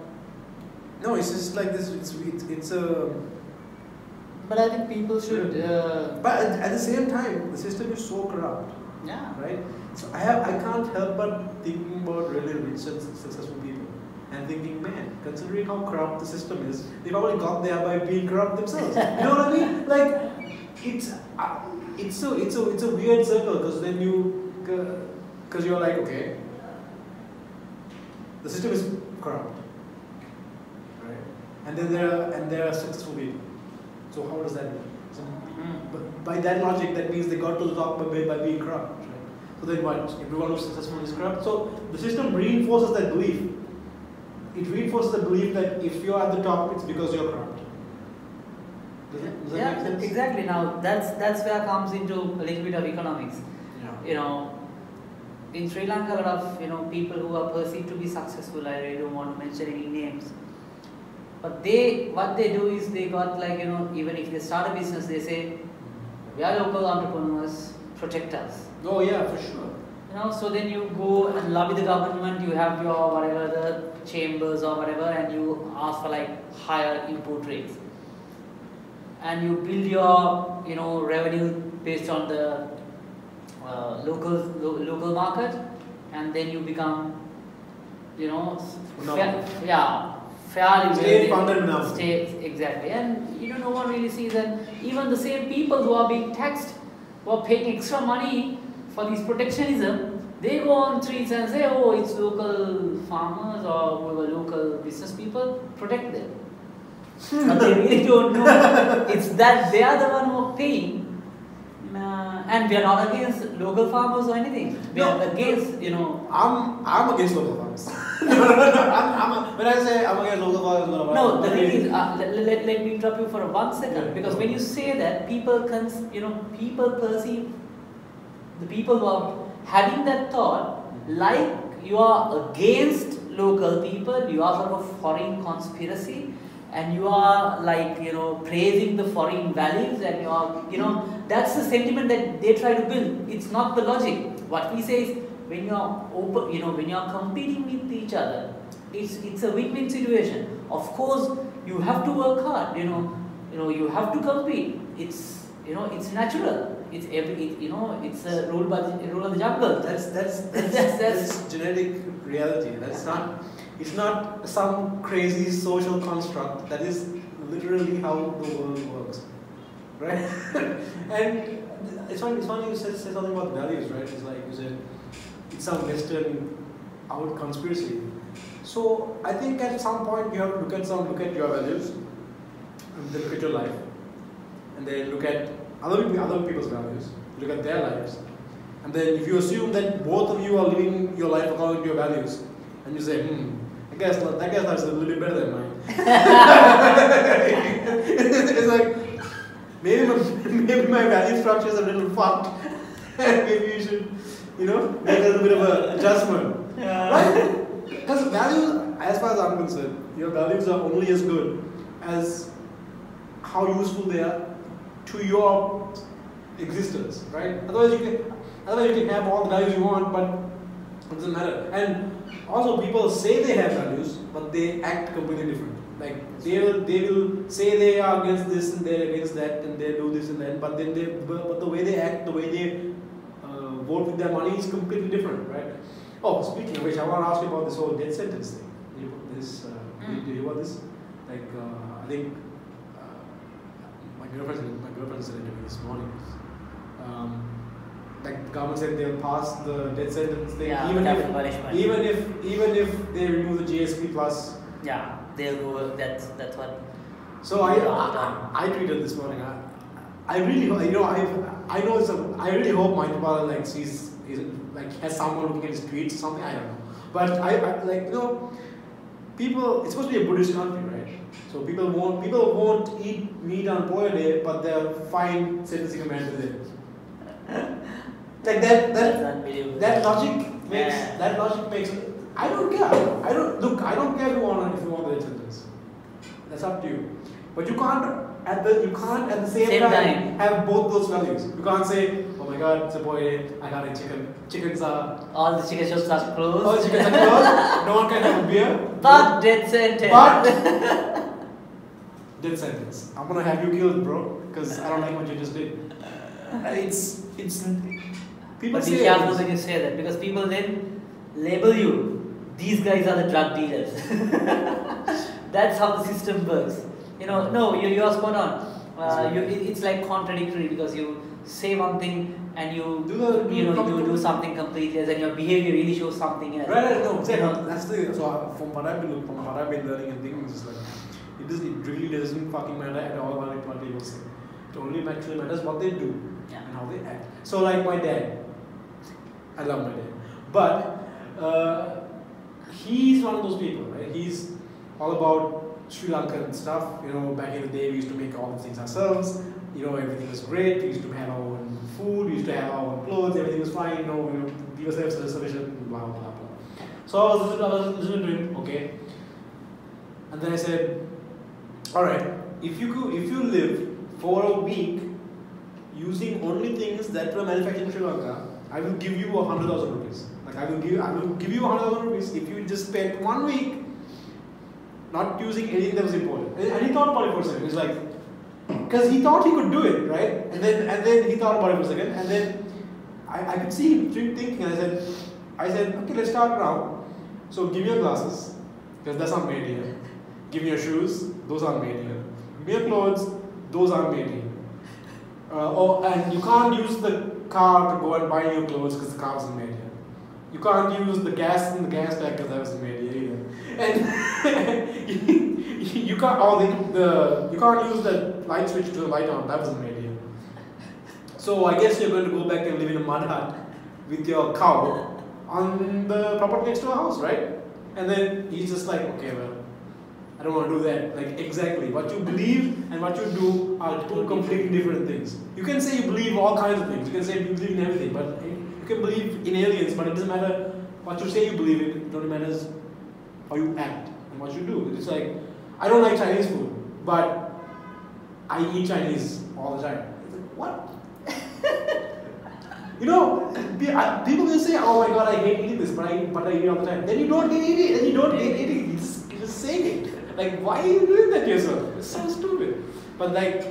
no, it's just like this. It's a. But I think people should. But at the same time, the system is so corrupt. Yeah. Right. So I can't help but thinking about really rich and successful people, and thinking, man, considering how corrupt the system is, they probably got there by being corrupt themselves. You know what I mean? Like, it's a weird circle because then you're like, okay, the system is corrupt. and then there are successful people. So how does that work? So, but by that logic, that means they got to the top by being corrupt, right? So then what? Everyone who's successful is corrupt. So the system reinforces that belief. It reinforces the belief that if you're at the top, it's because you're corrupt. Does that make sense? Exactly. Now that's where comes into a little bit of economics. Yeah. In Sri Lanka, a lot of people who are perceived to be successful. I really don't want to mention any names. But what they do is they got even if they start a business, they say we are local entrepreneurs, protect us. Oh yeah, for sure. So then you go and lobby the government. You have your whatever the chambers or whatever, and you ask for higher import rates. And you build your revenue based on the local market, and then you become fairly state funded enough. Exactly, and no one really sees that even the same people who are being taxed, who are paying extra money for this protectionism, they go on streets and say, oh, it's local farmers or whoever local business people, protect them. But they really don't know it's that they are the one who are paying. And we are not against local farmers or anything. We are against, I'm against local farmers. When I say I'm against local farmers, no, the thing is, let me interrupt you for 1 second, because when you say that, people perceive the people who are having that thought like you are against local people, you are sort of foreign conspiracy, and you are praising the foreign values, and you are that's the sentiment that they try to build. It's not the logic. What we say is, when you are open, when you are competing with each other, it's a win-win situation. Of course, you have to work hard. You have to compete. It's natural. It's a rule of the jungle. That's genetic reality. It's not some crazy social construct. That is literally how the world works, right? And it's funny you said something about values, right? It's like you said, it's some Western out conspiracy. So I think at some point you have to look at your values, and then look at your life, and then look at other people's values, look at their lives, and then if you assume that both of you are living your life according to your values, and you say, I guess that guy's life is a little bit better than mine. It's like maybe my value structure is a little fucked, and maybe you should make a little bit of an adjustment, right? Because values, as far as I'm concerned, your values are only as good as how useful they are to your existence, right? Otherwise you can have all the values you want, but it doesn't matter. And also, people say they have values, but they act completely different. Like they will say they are against this and they're against that, and they do this and that, but the way they act, the way they vote with their money is completely different, right? Oh, speaking of which, I want to ask you about this whole death sentence thing. Did you hear about this? I think my girlfriend said it to me this morning. The government said they'll pass the death sentence thing, even if they remove the GSP plus. Yeah, they'll go. That's what. So I tweeted this morning. I really I really hope my father has someone looking at his tweets or something. I don't know, but people. It's supposed to be a Buddhist country, right? So people won't eat meat on Poya Day, but they're fine sentencing a man to death. Like that logic makes. I don't care. I don't care if you want the death sentence. That's up to you. But you can't at the same time have both those values. You can't say, oh my God, it's a boy. I got a chicken. Chickens are all the chicken shops are closed. All the chickens are closed. No one can have a beer. But death sentence. Death sentence. I'm gonna have you killed, bro, because I don't like what you just did. It's people but say. But be careful when you say that, because people then label you. These guys are the drug dealers. That's how the system works. No, you're spot on. It's like contradictory, because you say one thing and you do something completely else, and your behavior really shows something else. Right. No, that's the. So from what I've been learning and thinking, is like It really doesn't fucking matter at all what people say. It only actually matters what they do and how they act. So like my dad, I love my dad, but he's one of those people, right? He's all about Sri Lanka and stuff. You know, back in the day we used to make all the things ourselves. You know, everything was great. We used to have our own food. We used to have our own clothes. Everything was fine. You know, we were self-sufficient. Blah blah blah. So I was listening to him, okay, and then I said, all right, if you live for a week using only things that were manufactured in Sri Lanka, I will give you 100,000 rupees. Like I will give you 100,000 rupees if you just spend 1 week not using anything that was imported. And he thought about it for a second. He's like, because he thought he could do it, right? And then he thought about it for a second, and then I could see him thinking. And I said, okay, let's start now. So give me your glasses, because that's not made here. Give me your shoes, those aren't made here. Give me your clothes, those aren't made here. And you can't use the car to go and buy your clothes because the car wasn't made here. You can't use the gas in the gas tank because that wasn't made here either. And you can't use the light switch to the light on, that wasn't made here. So I guess you're going to go back and live in a mud hut with your cow on the property next to a house, right? And then he's just like, okay, well, I don't want to do that. Like, exactly. What you believe and what you do are two completely different things. You can say you believe all kinds of things. You can say you believe in everything, but you can believe in aliens, but it doesn't matter what you say you believe in. It only matters how you act and what you do. It's like, I don't like Chinese food, but I eat Chinese all the time. It's like, what? You know, people will say, oh my god, I hate eating this, but I eat it all the time. Then you don't hate eating it, and you don't hate eating it. You're just saying it. Like, why are you doing that to yourself? It's so stupid. But like,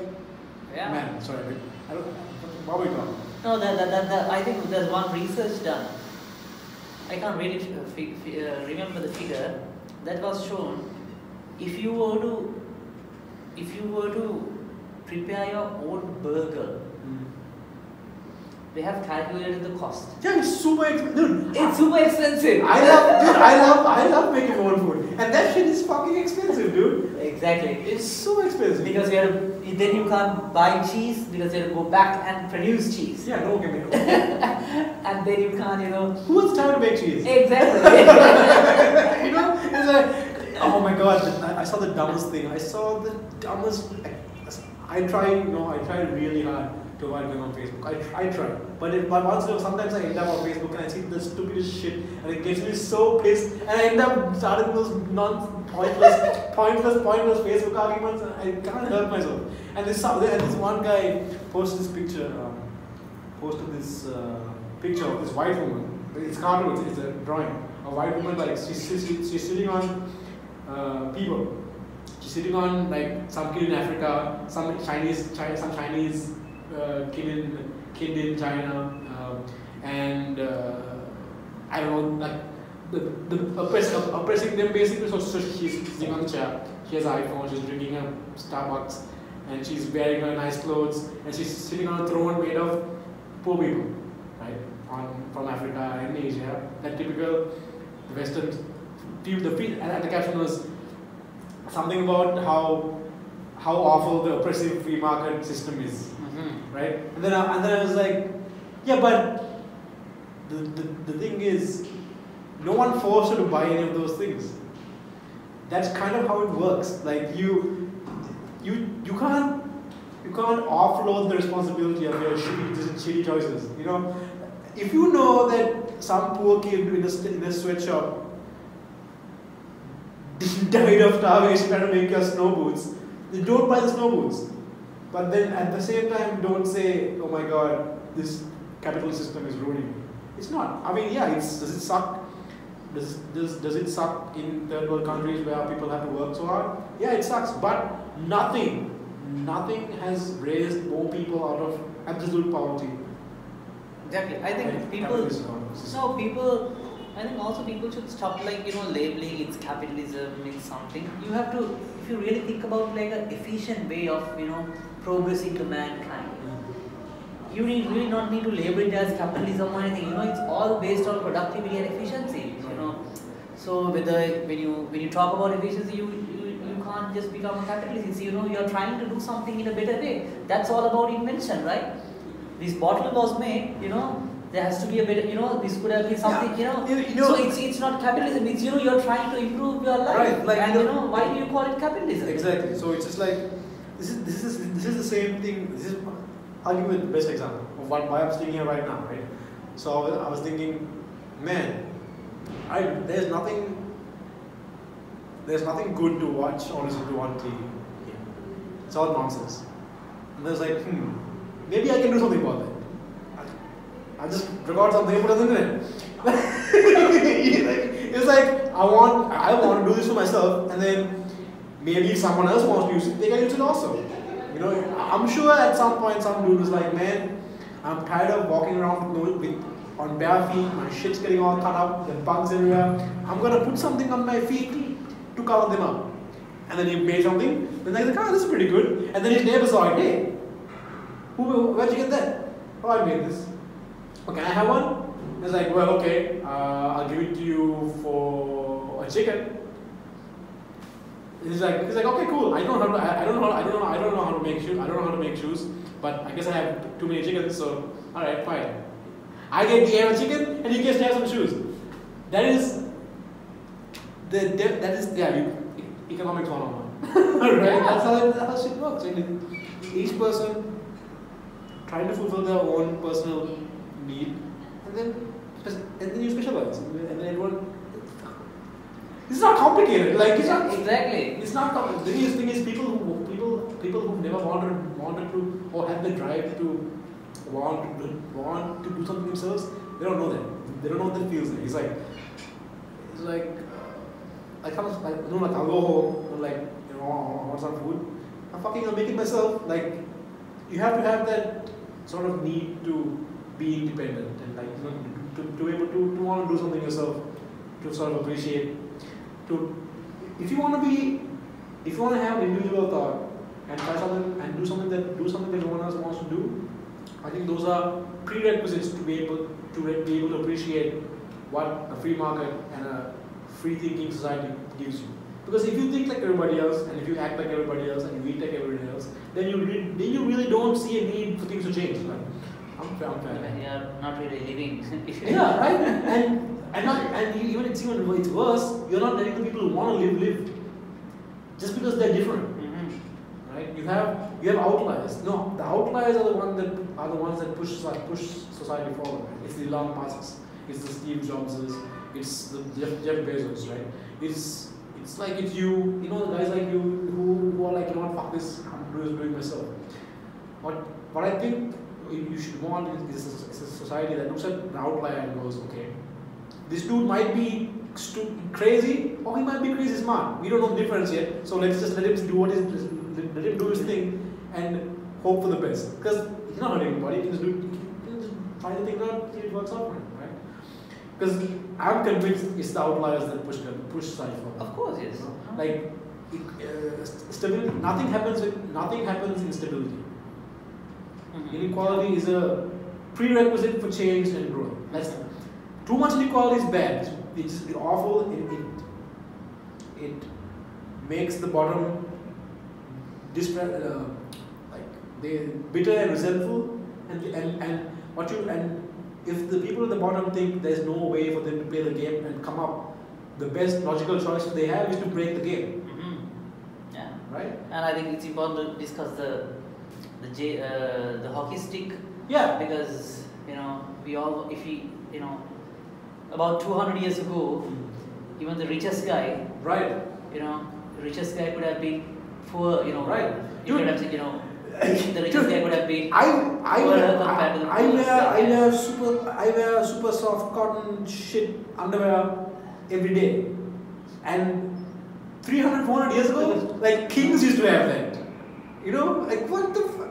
man, sorry, I don't know. What are we going? No, I think there's one research done. I can't really remember the figure that was shown. If you were to prepare your own burger, they have calculated the cost. Yeah, it's super expensive. Dude, it's super expensive. I love making my own food. And that shit is fucking expensive, dude. Exactly. It's so expensive. Because then you can't buy cheese because you have to go back and produce cheese. Yeah, no chemical. And then you can't, Who has time to make cheese? Exactly. It's like, oh my god, I saw the dumbest thing. I tried really hard to avoid going on Facebook. I try. But once sometimes I end up on Facebook and I see the stupidest shit and it gets me so pissed and I end up starting those pointless Facebook arguments and I can't help myself. And this one guy posted this picture of this white woman. It's cartoon, it's a drawing. A white woman, like she's sitting on people. She's sitting on like some kid in Africa, some Chinese kid in China, and I don't know, like the oppressing them basically. So she's sitting on the chair. She has an iPhone. She's drinking a Starbucks, and she's wearing her nice clothes, and she's sitting on a throne made of poor people, right? From Africa and Asia. That typical Western people. And the caption was something about how awful the oppressive free market system is. Right? And then I was like, yeah, but the thing is, no one forced you to buy any of those things. That's kind of how it works. Like you can't offload the responsibility of your shitty choices. If you know that some poor kid in a sweatshop died of starvation trying to make your snow boots, then don't buy the snow boots. But then at the same time, don't say, oh my god, this capitalist system is ruining me. It's not. I mean, yeah, does it suck? Does it suck in third world countries where people have to work so hard? Yeah, it sucks. But nothing has raised more people out of absolute poverty. Exactly. I think I think also people should stop labeling it's capitalism, it's something. You have to, if you really think about like an efficient way of progressing to mankind, you really not need to label it as capitalism or anything. It's all based on productivity and efficiency. So when you talk about efficiency, you can't can't just become a capitalist. It's, you're trying to do something in a better way. That's all about invention, right? This bottle was made, there has to be a better, this could have been something, So it's not capitalism. It's, you're trying to improve your life. Right, like, and why do you call it capitalism? Exactly. So it's just like, this is the same thing. I'll give you the best example of why I'm sitting here right now, right? So I was thinking, man, there's nothing good to watch or listen to on TV. It's all nonsense. And I was like, maybe I can do something about that. I just record something and put it on the internet. It's like I want to do this for myself, and then maybe someone else wants to use it, they can use it also. I'm sure at some point some dude was like, man, I'm tired of walking around on bare feet, my shit's getting all cut up, the bugs everywhere. I'm gonna put something on my feet to cover them up. And then he made something, then they're like, this is pretty good. And then his neighbor saw it, hey, where'd you get that? Oh, I made this. Oh, can I have one? He's like, well, okay, I'll give it to you for a chicken. He's like, okay, cool. I don't know how to make shoes, but I guess I have too many chickens, so all right, fine. I get the air chicken, and you get to have some shoes. That is economics 101. Right? Yeah. That's how shit works. Each person trying to fulfill their own personal need, and then you specialize, and then everyone. It's not complicated. Like it's not exactly. It's not complicated. The thing is, people who never wanted to or had the drive to want to do something themselves, they don't know that. They don't know what that feels like. It's like I'll go home and I want some food. I'll make it myself. Like you have to have that sort of need to be independent and to be able to want to do something yourself, to sort of appreciate. If you want to have individual thought and try something and do something that no one else wants to do, I think those are prerequisites to be able to appreciate what a free market and a free thinking society gives you. Because if you think like everybody else and if you act like everybody else and you eat like everybody else, then you really don't see a need for things to change. Like, I'm fair. You're not really living. Yeah, right. And even it's worse. You're not letting the people who want to live, just because they're different. Mm-hmm. Right? You have outliers. No, the outliers are the ones that push society forward. Right? It's the Elon Musks, it's the Steve Jobses, it's the Jeff Bezos, right? It's like it's you, the guys like you who are like, fuck this, I'm doing myself. What I think you should want is a society that looks at an outlier and goes, okay, this dude might be crazy, or he might be crazy smart. We don't know the difference yet. So let's just let him do his thing and hope for the best. Because he's not hurting anybody. He can just try to think out it works out for him, right? Because I'm convinced it's the outliers that push society forward. Of course, yes. Like stability. Nothing happens in stability. Mm-hmm. Inequality is a prerequisite for change and growth. Too much inequality is bad. It's awful. It makes the bottom they're bitter and resentful, and if the people at the bottom think there's no way for them to play the game and come up, the best logical choice they have is to break the game. Mm-hmm. Yeah. Right. And I think it's important to discuss the hockey stick. Yeah. Because about 200 years ago, even the richest guy, right? The richest guy could have been poor, right? You could have said, the richest guy could have been I wear super soft cotton shit underwear every day, and 300, 400 years ago, like kings used to have that. Like what the fuck?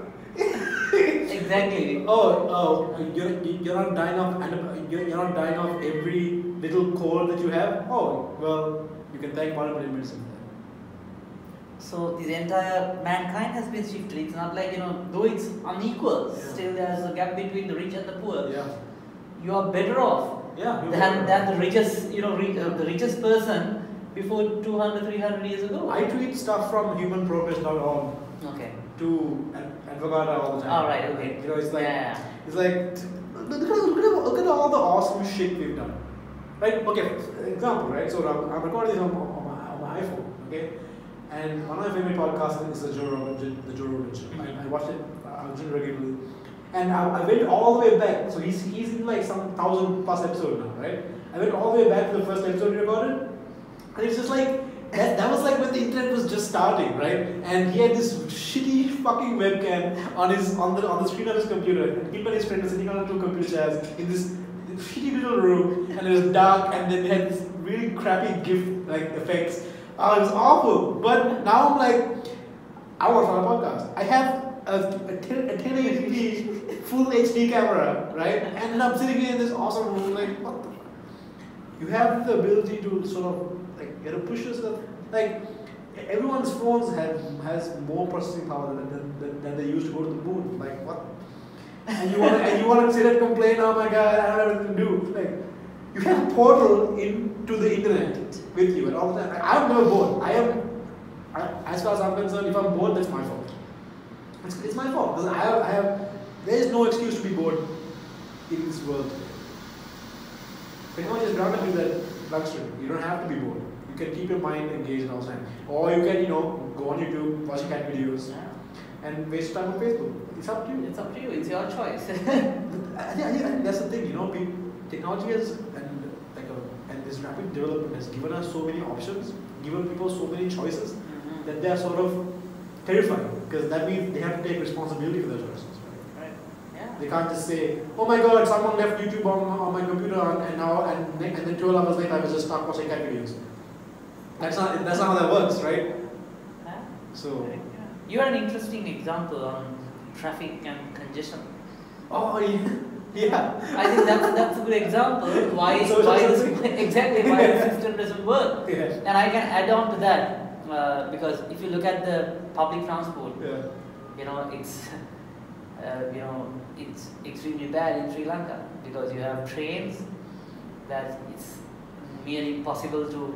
Exactly. You're not dying of every little cold that you have. Oh, well, you can thank modern medicine. So this entire mankind has been shifted. It's not like though it's unequal, still there's a gap between the rich and the poor. Yeah. You are better off. Yeah. Than the richest, the richest person before 200, 300 years ago? I tweet stuff from humanprogress.org Okay. to Advocata all the time. Oh, right, okay. You know, it's like, Yeah. it's like, look at all the awesome shit we've done. Right? Okay, example, right? So I'm recording this on my iPhone, okay? And one of my favorite podcasts is the Joe Rogan Show. I watch it regularly. And I went all the way back. So he's in like some 1,000+ episode now, right? I went all the way back to the first episode he recorded. And it's just like, that was like when the internet was just starting, right? And he had this shitty fucking webcam on the screen of his computer. And him and his friend were sitting on 2 computer chairs in this shitty little room, and it was dark, and then they had this really crappy GIF like effects. Oh, it was awful. But now I'm like, I watch my podcast. I have a 1080p full HD camera, right? And I'm sitting here in this awesome room, like, what the fuck? You have the ability to sort of like get a push yourself. Like everyone's phones has more processing power than they used to go to the moon. Like what? And you want to sit and complain? Oh my god, I don't have anything to do. Like you have a portal into the internet with you and all the time. Like, I'm never bored. As far as I'm concerned, if I'm bored, that's my fault. It's my fault because I have. There is no excuse to be bored in this world. Technology has granted you that luxury. You don't have to be bored. You can keep your mind engaged all the time. Or you can, go on YouTube, watch cat videos, and waste time on Facebook. It's up to you. It's up to you. It's your choice. I think that's the thing, technology has, and this rapid development has given us so many options, given people so many choices, that they are sort of terrifying, because that means they have to take responsibility for their choices. They can't just say, oh my god, someone left YouTube on my computer and then 12 hours later I was just stuck watching cat videos. That's not how that works, right? So you are an interesting example on traffic and congestion. Oh yeah. I think that's a good example why exactly why the system doesn't work. Yeah. And I can add on to that because if you look at the public transport, it's extremely bad in Sri Lanka because you have trains that it's nearly impossible to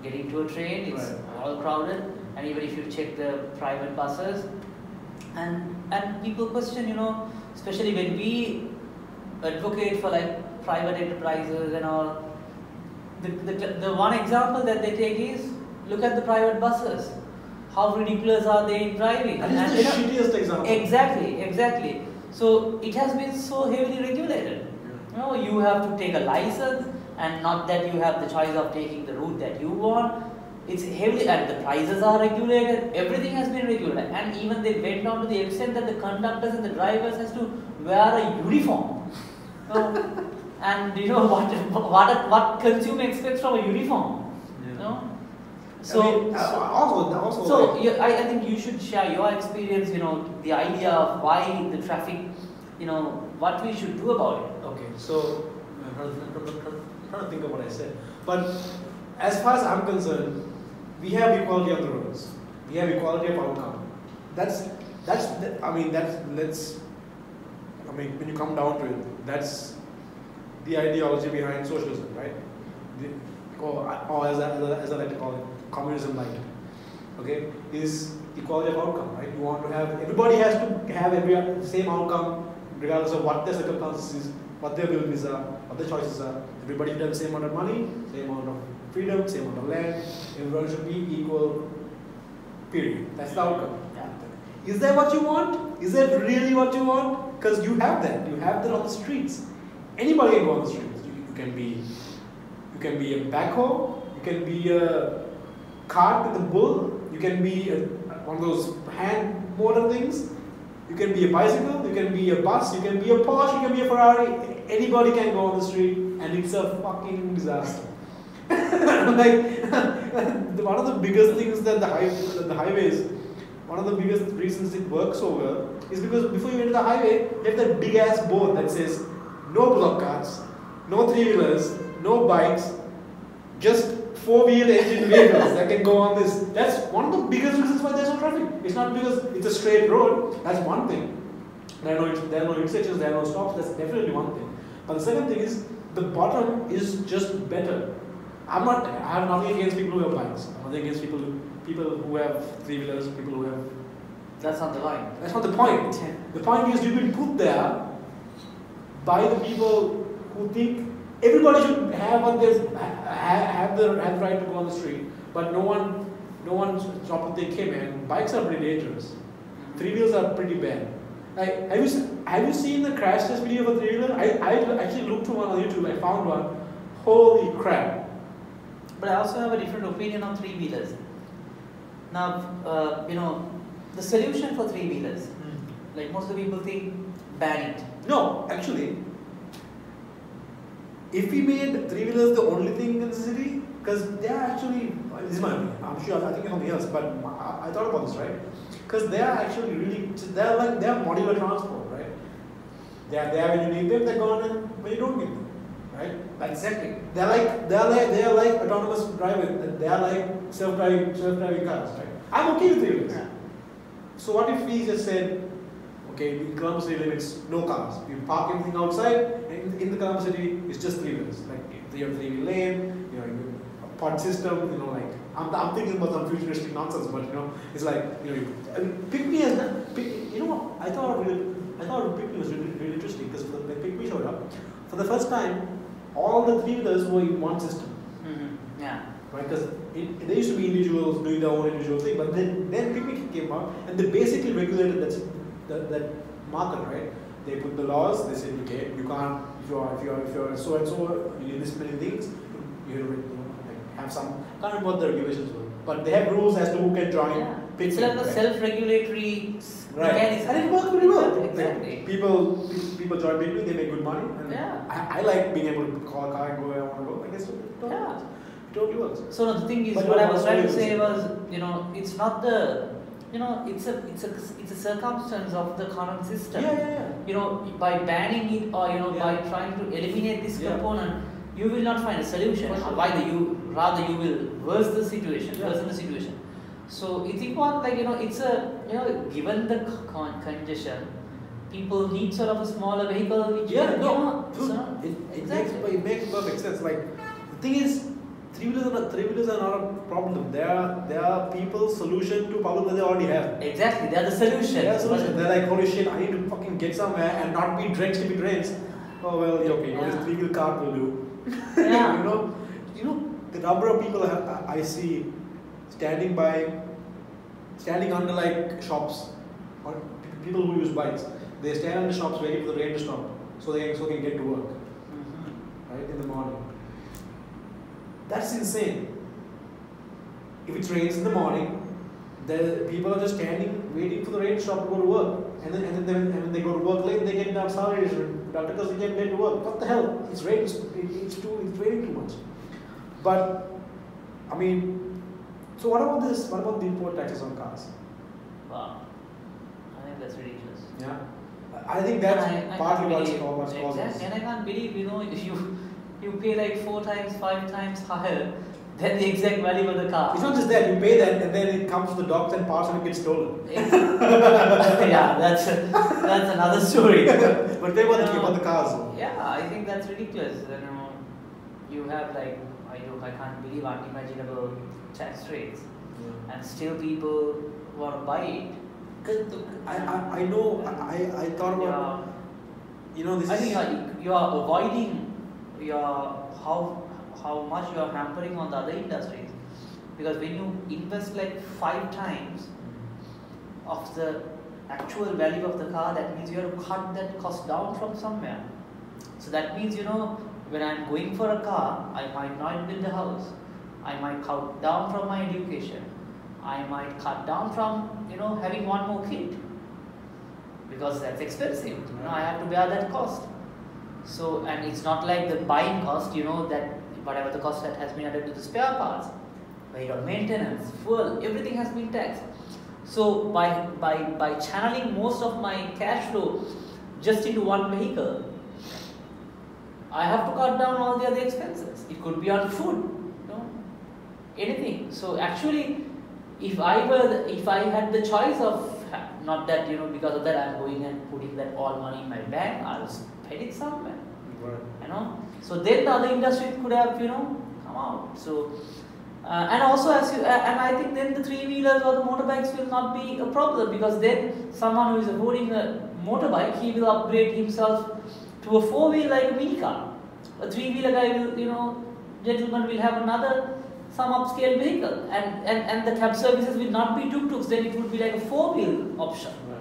get into a train. It's all crowded, and even if you check the private buses, and people question, especially when we advocate for like private enterprises and all. The one example that they take is look at the private buses. How ridiculous are they in driving? That is the shittiest example. Exactly. So it has been so heavily regulated. You have to take a license, and not that you have the choice of taking the route that you want. It's heavily, and the prices are regulated. Everything has been regulated, and even they went on to the extent that the conductors and the drivers has to wear a uniform. And what consumer expects from a uniform? I think you should share your experience, the idea of why the traffic, what we should do about it. Okay, so I'm trying to think of what I said. But as far as I'm concerned, we have equality on the roads. We have equality of outcome. When you come down to it, that's the ideology behind socialism, right? Or as I like to call it, communism light. Okay, is equality of outcome, right? You want to have everybody has to have the same outcome, regardless of what their circumstances is, what their abilities are, what their choices are. Everybody should have the same amount of money, same amount of freedom, same amount of land. Everyone should be equal. Period. That's the outcome. Yeah. Is that what you want? Is that really what you want? Because you have that. You have that on the streets. Anybody can go on the streets. You can be a backhoe. You can be a cart with a bull. You can be one of those hand motor things. You can be a bicycle. You can be a bus. You can be a Porsche. You can be a Ferrari. Anybody can go on the street, and it's a fucking disaster. One of the biggest things that the highways, one of the biggest reasons it works so well is because before you enter the highway, you have that big ass board that says no block carts, no three-wheelers, no bikes, just four-wheel engine vehicles that can go on this. That's one of the biggest reasons why there's no traffic. It's not because it's a straight road. That's one thing. There are no intersections, there are no stops. That's definitely one thing. But the second thing is the bottom is just better. I have nothing against people who have bikes. I'm nothing against people who have three-wheelers, people who have. That's not the point. That's not the point. The point is you've been put there by the people who think everybody should have have the right to go on the street, but no one stopped to think, hey man, bikes are pretty dangerous. Three-wheelers are pretty bad. Like, have you seen the crash test video of a three-wheeler? I actually looked for one on YouTube. I found one. Holy crap! But I also have a different opinion on three-wheelers. Now, the solution for three-wheelers, like most of the people think, ban it. No, actually, if we made three-wheelers the only thing in the city, because they are actually, this is my opinion, I'm sure, I think it's something else, but I thought about this, right? Because they are actually really, they are modular transport, right? They are there when you need them, they're gone when you don't need them, right? Exactly. They are like autonomous driving, they are like self-driving cars, right? I'm okay with three-wheelers. Yeah. So what if we just said, okay, in Colombo city limits, no cars. You park everything outside, and in the Colombo city, it's just three-wheelers. Like you have three-wheel lane, a pod system, like I'm thinking about some futuristic nonsense, but it's like Pick Me has I thought Pick Me was really interesting because when Pick Me showed up, for the first time, all the three-wheelers were in one system. Mm-hmm. Yeah. Right, because there used to be individuals doing their own individual thing, but then Pick Me came out and they basically regulated that market, right? They put the laws. They said, okay, you can't if you're so and so, you need this many things. You have some. Can't remember what the regulations were, but they have rules as to who can join. Yeah. Pick It's Me, like a self-regulatory mechanism, and it worked pretty well. Exactly. Like, people join Pick Me, they make good money, and Yeah. I like being able to call a car and go where I want to go. I guess it totally works. So no, the thing is, But what I was trying to say was, it's not the, it's a circumstance of the current system. Yeah. By banning it or by trying to eliminate this component, you will not find a solution. Rather you will worsen the situation. So it's important, like it's a given the congestion, people need sort of a smaller vehicle which it makes perfect sense. Like the thing is, three-wheelers are not a problem. They are people's solution to problem that they already have. Exactly, they are the solution. They're like, holy shit, I need to fucking get somewhere and not be drenched if it rains. Oh well, okay, this three-wheel car will do. Yeah. The number of people I see standing under like shops, or people who use bikes. They stand under shops waiting for the rain to stop, so they can get to work, right, in the morning. That's insane. If it rains in the morning, the people are just standing waiting for the rain to stop to go to work, and then when they go to work late, they get down salaries because they can't get to work. What the hell? It's raining too much. But I mean, so what about this? What about the import taxes on cars? Wow, I think that's ridiculous. Yeah, I think that's partly what's causing this. And I can't believe you pay like 4 times, 5 times higher than the exact value of the car. It's not just that, you pay that and then it comes to the docks and parts and it gets stolen. Yeah, that's another story. But they want to keep on the cars. Yeah, I think that's ridiculous. You have like, I can't believe unimaginable tax rates, and still people want to buy it. I know, I thought about, this. I think you are avoiding how much you are hampering on the other industries, because when you invest like 5 times of the actual value of the car, that means you have to cut that cost down from somewhere. So that means when I'm going for a car, I might not build a house, I might cut down from my education, I might cut down from having one more kid, because that's expensive. I have to bear that cost. So, and it's not like the buying cost, that whatever the cost that has been added to the spare parts, vehicle maintenance, fuel, everything has been taxed. So by channeling most of my cash flow just into one vehicle, I have to cut down all the other expenses. It could be on food, anything. So actually, if I had the choice of, not that because of that I'm going and putting that all money in my bank, I'll spend it somewhere. Right. So then the other industry could have come come out. So, and also and I think then the three-wheelers or the motorbikes will not be a problem, because then someone who is owning a motorbike, he will upgrade himself to a four-wheel like a mini car. A three-wheeler guy will, gentleman will have some upscale vehicle, and the cab services will not be tuk-tuks, then it would be like a four-wheel option. Right.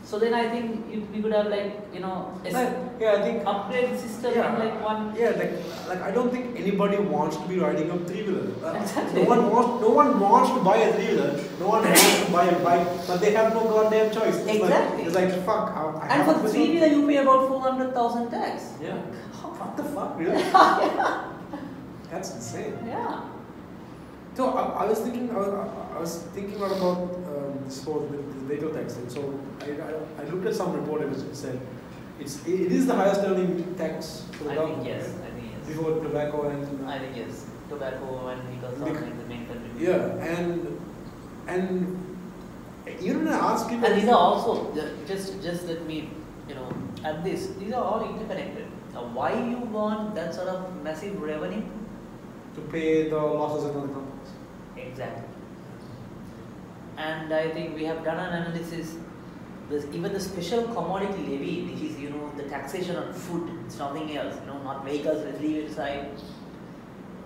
So then I think we could have I think upgrade system in like one. Yeah, like I don't think anybody wants to be riding a three-wheeler. Exactly. No one wants to buy a three-wheeler. No one wants to buy a bike, but they have no goddamn choice. Exactly. It's like fuck. And for the three-wheeler, you pay about 400,000 tax. Yeah. What the fuck, really? Yeah. That's insane. Yeah. So I was thinking a lot about this whole vehicle tax thing. So I looked at some report which said it is the highest earning tax for the government. I think yes. Before tobacco and. I think yes. Tobacco and vehicles are the main contributor. Yeah, and even when I ask people. And these are also just let me at this. These are all interconnected. Now, why you want that sort of massive revenue? To pay the losses in other companies. Exactly. And I think we have done an analysis. There's even the special commodity levy, which is the taxation on food. It's nothing else. Not vehicles. Let's leave it aside.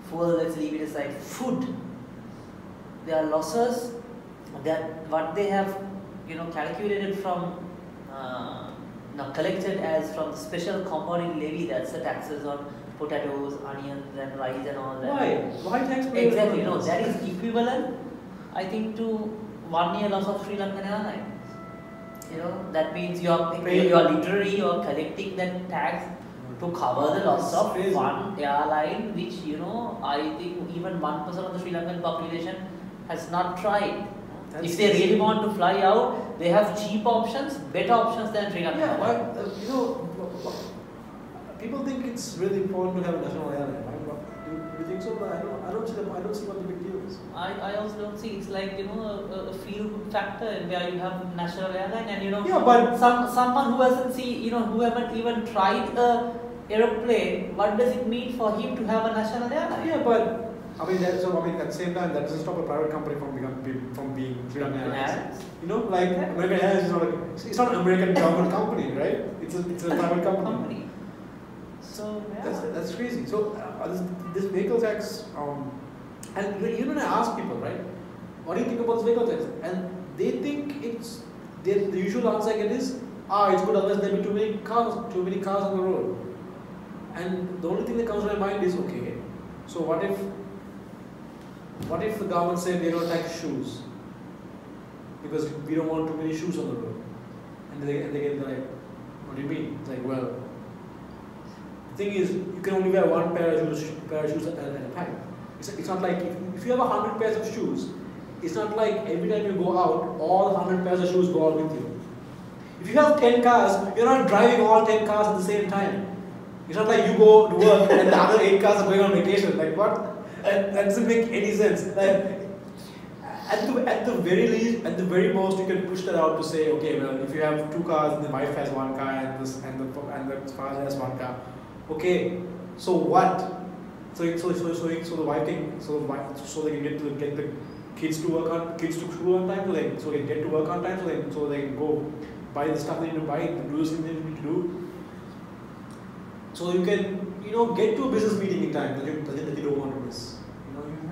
Fuel. Let's leave it aside. Food. There are losses that what they have calculated from collected as from the special commodity levy. That's the taxes on potatoes, onions, and rice and all that. Why tax? Exactly. That is equivalent, I think, to 1 year loss of Sri Lankan Airlines. That means you are literally collecting that tax to cover the loss of crazy. one airline, which I think even 1% of the Sri Lankan population has not tried. If they really want to fly out, they have cheap options, better options than Sri Lanka. Yeah, people think it's really important to have a national airline. Do you think so? I don't see what the big deal is. I also don't see. It's like a feel-good factor where you have national airline and Yeah, but someone who hasn't who haven't even tried a aeroplane. What does it mean for him to have a national airline? Yeah, but at the same time, that doesn't stop a private company from being Sri Lankan Airlines. American Airlines is not an American government company, right? It's a private company. So that's crazy. So this vehicle tax, and even when I ask people, right, what do you think about this vehicle tax? And they think the usual answer I get is, it's good unless there be too many cars on the road. And the only thing that comes to my mind is, okay, so what if the government said they don't tax shoes because we don't want too many shoes on the road? And they get like, what do you mean? It's like, well, the thing is, you can only wear one pair of shoes at a time. It's not like if you have 100 pairs of shoes, it's not like every time you go out, all 100 pairs of shoes go out with you. If you have 10 cars, you're not driving all 10 cars at the same time. It's not like you go to work and the other 8 cars are going on vacation. Like what? That doesn't make any sense. Like, at the very least, at the very most, you can push that out to say, okay, well, if you have 2 cars and the wife has 1 car and the father has 1 car, okay, so what? So they can get the kids to school on time, so they get to work on time, so they can go buy the stuff they need to buy, do the things they need to do. So you can, get to a business meeting in time that you don't want to miss.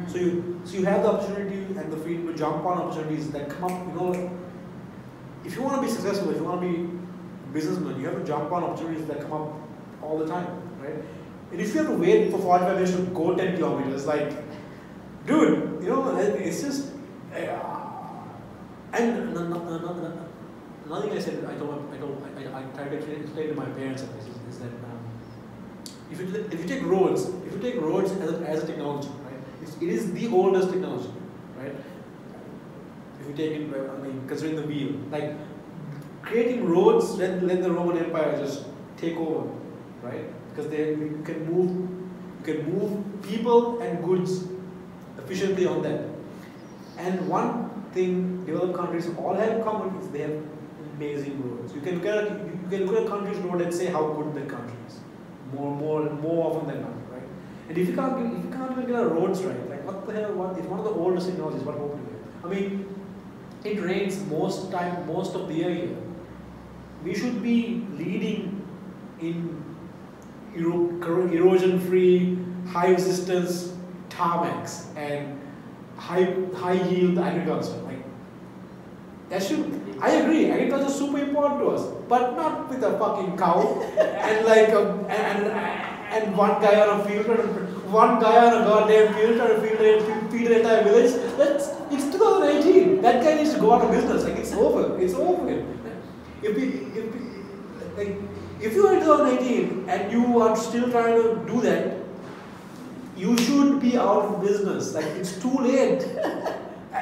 So you have the opportunity and the freedom to jump on opportunities that come up. If you want to be successful, if you want to be a businessman, you have to jump on opportunities that come up all the time, right? And if you have to wait for 45 minutes to go 10 kilometers, like, dude, it's just. And another thing I said, I tried to explain to my parents is that if you take roads as a technology, right? It is the oldest technology, right? If you take it, considering the wheel, like creating roads, let the Roman Empire just take over, right? Because you can move people and goods efficiently on that. And one thing developed countries all have in common is they have amazing roads. You can look at a country's road and say how good that country is. More often than not, right? And if you can't even get our roads right, like what the hell? It's one of the oldest technologies. What hope do we have? I mean, it rains most of the year here. We should be leading in erosion-free, high-resistance tarmacs and high-yield agriculture. Like that should. I agree. Agriculture is super important to us, but not with a fucking cow and like and one guy on a field, one guy on a goddamn field trying to feed an entire village. It's 2018. That guy needs to go out of business. Like it's over. It's over. If you are in 2018 and you are still trying to do that, you should be out of business. Like it's too late.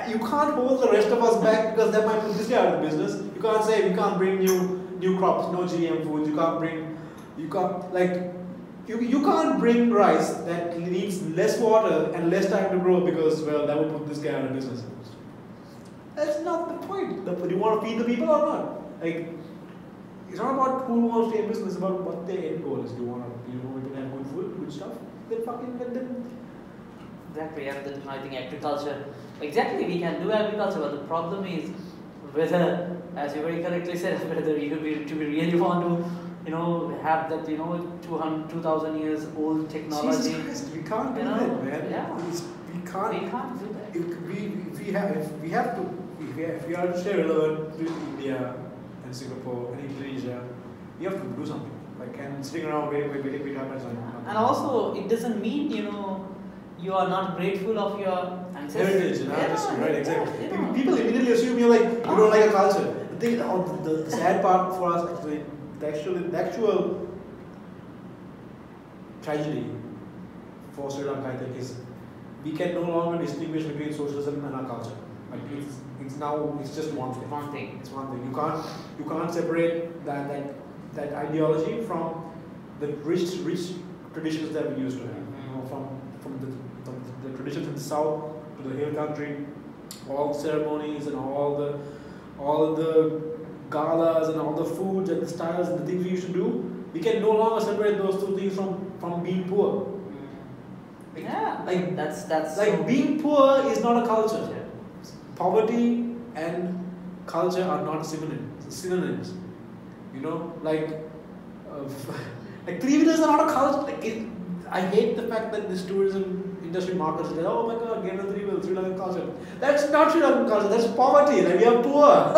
You can't hold the rest of us back because that might put this guy out of business. You can't say we can't bring new crops, no GM foods. You can't bring rice that needs less water and less time to grow because well that would put this guy out of business. That's not the point. Do you want to feed the people or not? Like it's not about who wants to stay in business. It's about what their end goal is. Do you want people to have good food, good stuff? Then fucking let them. Exactly, and then I think agriculture. Exactly, we can do agriculture, but the problem is whether, as you very correctly said, whether we really want to, have that, 2,000 years old technology. Jesus Christ, we can't do that, man. Yeah. We can't do that. If we are to stay relevant to India and Singapore and Indonesia, we have to do something. Like, and sitting around waiting it happens. And also, it doesn't mean, you are not grateful of your ancestors. Heritage, right, exactly. People immediately assume you're like, you don't like a culture. The sad part for us, actually, the actual tragedy for Sri Lanka, I think, is we can no longer distinguish between socialism and our culture. Like it's just one thing. It's one thing. You can't separate that ideology from the rich traditions that we used to have. From the traditions in the south to the hill country, all the ceremonies and all the galas and all the foods and the styles and the things we used to do, we can no longer separate those two things from being poor. That's like being poor is not a culture. Poverty and culture are not synonyms. Like 3-wheelers are not a culture. I hate the fact that this tourism industry markets say, oh my god, get a 3-wheel, Sri Lankan culture. That's not Sri Lankan culture, that's poverty. Like we are poor.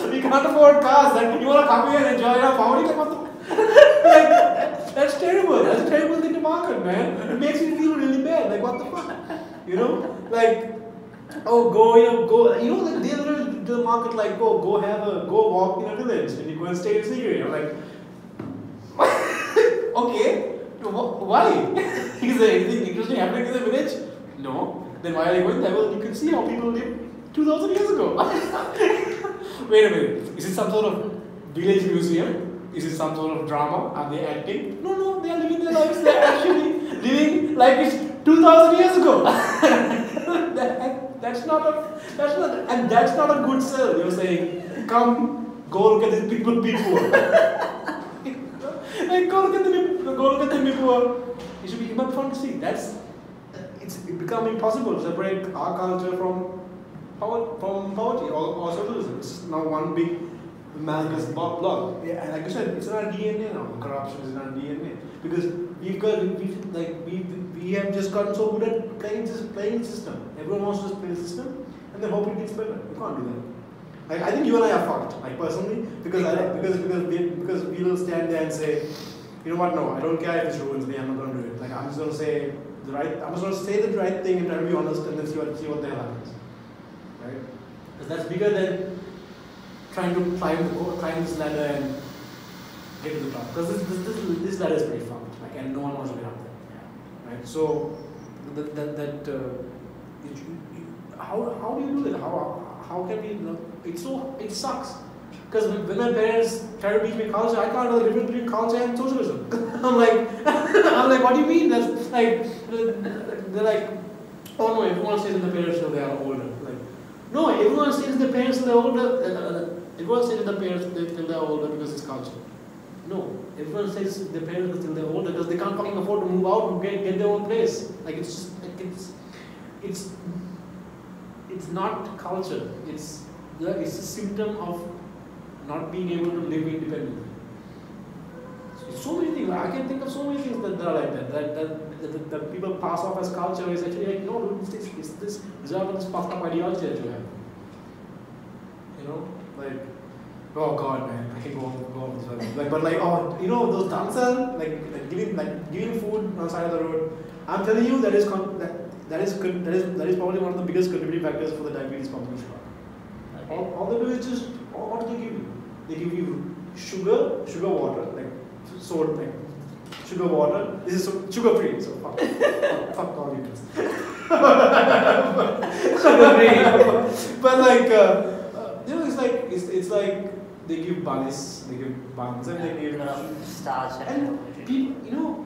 We can't afford cars. Like you want to come here and enjoy our poverty? Like, that's terrible. That's a terrible thing to market, man. It makes me feel really bad. Like what the fuck? Like, oh, go. Like they literally do the market like, go walk in a village and you go and stay in Sigiri. I'm like, okay. Why? Is there anything interesting happening in the village? No. Then why are you going there? Well, you can see how people lived 2,000 years ago. Wait a minute. Is it some sort of village museum? Is it some sort of drama? Are they acting? No. They are living their lives. They are actually living like it's 2,000 years ago. That's not a good sell. You're saying, come, go look at these people. Like, go look at the people. It should be fun to see. It's become impossible to separate our culture from poverty or socialism. It's now one big amalgamous block. Yeah, and like I said, it's in our DNA now. Corruption is in our DNA because we have just gotten so good at playing the system. Everyone wants to just play the system, and then hope it gets better. You can't do that. Like, I think you and I are fucked, like personally, because we will stand there and say, you know what? No, I don't care if this ruins me. I'm not going to do it. Like I'm just going to say the right thing and try to be honest, and then see what the hell happens. Right? Because that's bigger than trying to climb this ladder and get to the top. Because this ladder is pretty fucked. Like, and no one wants to get up there. Yeah. Right? So how do you do that? How can we? It sucks. Because when my parents try to teach me culture, I can't know the difference between culture and socialism. I'm like, what do you mean? That's like, they're like, oh no, everyone stays with the parents till they are older. Like, no, everyone stays with the parents till they're older. Everyone stays with the parents till they're older because it's culture. No, everyone says their parents until they're older because they can't fucking afford to move out and get their own place. Like it's just like it's not culture. It's a symptom of not being able to live independently. So many things. I can think of so many things that are like that people pass off as culture. Is actually like, no, it's this fucked up ideology that you have. You know, like, oh god, man, I can go on this one. Like, but like, oh, you know, those dancers, like giving food on the side of the road. I'm telling you, that is probably one of the biggest contributing factors for the diabetes problem in Sri Lanka. All they do is just, what do they give you? They give you sugar water, like sort like sugar water. This is sugar free, so fuck all you do. Sugar free. But like, you know, it's like they give buns, and they give starch and people, you know,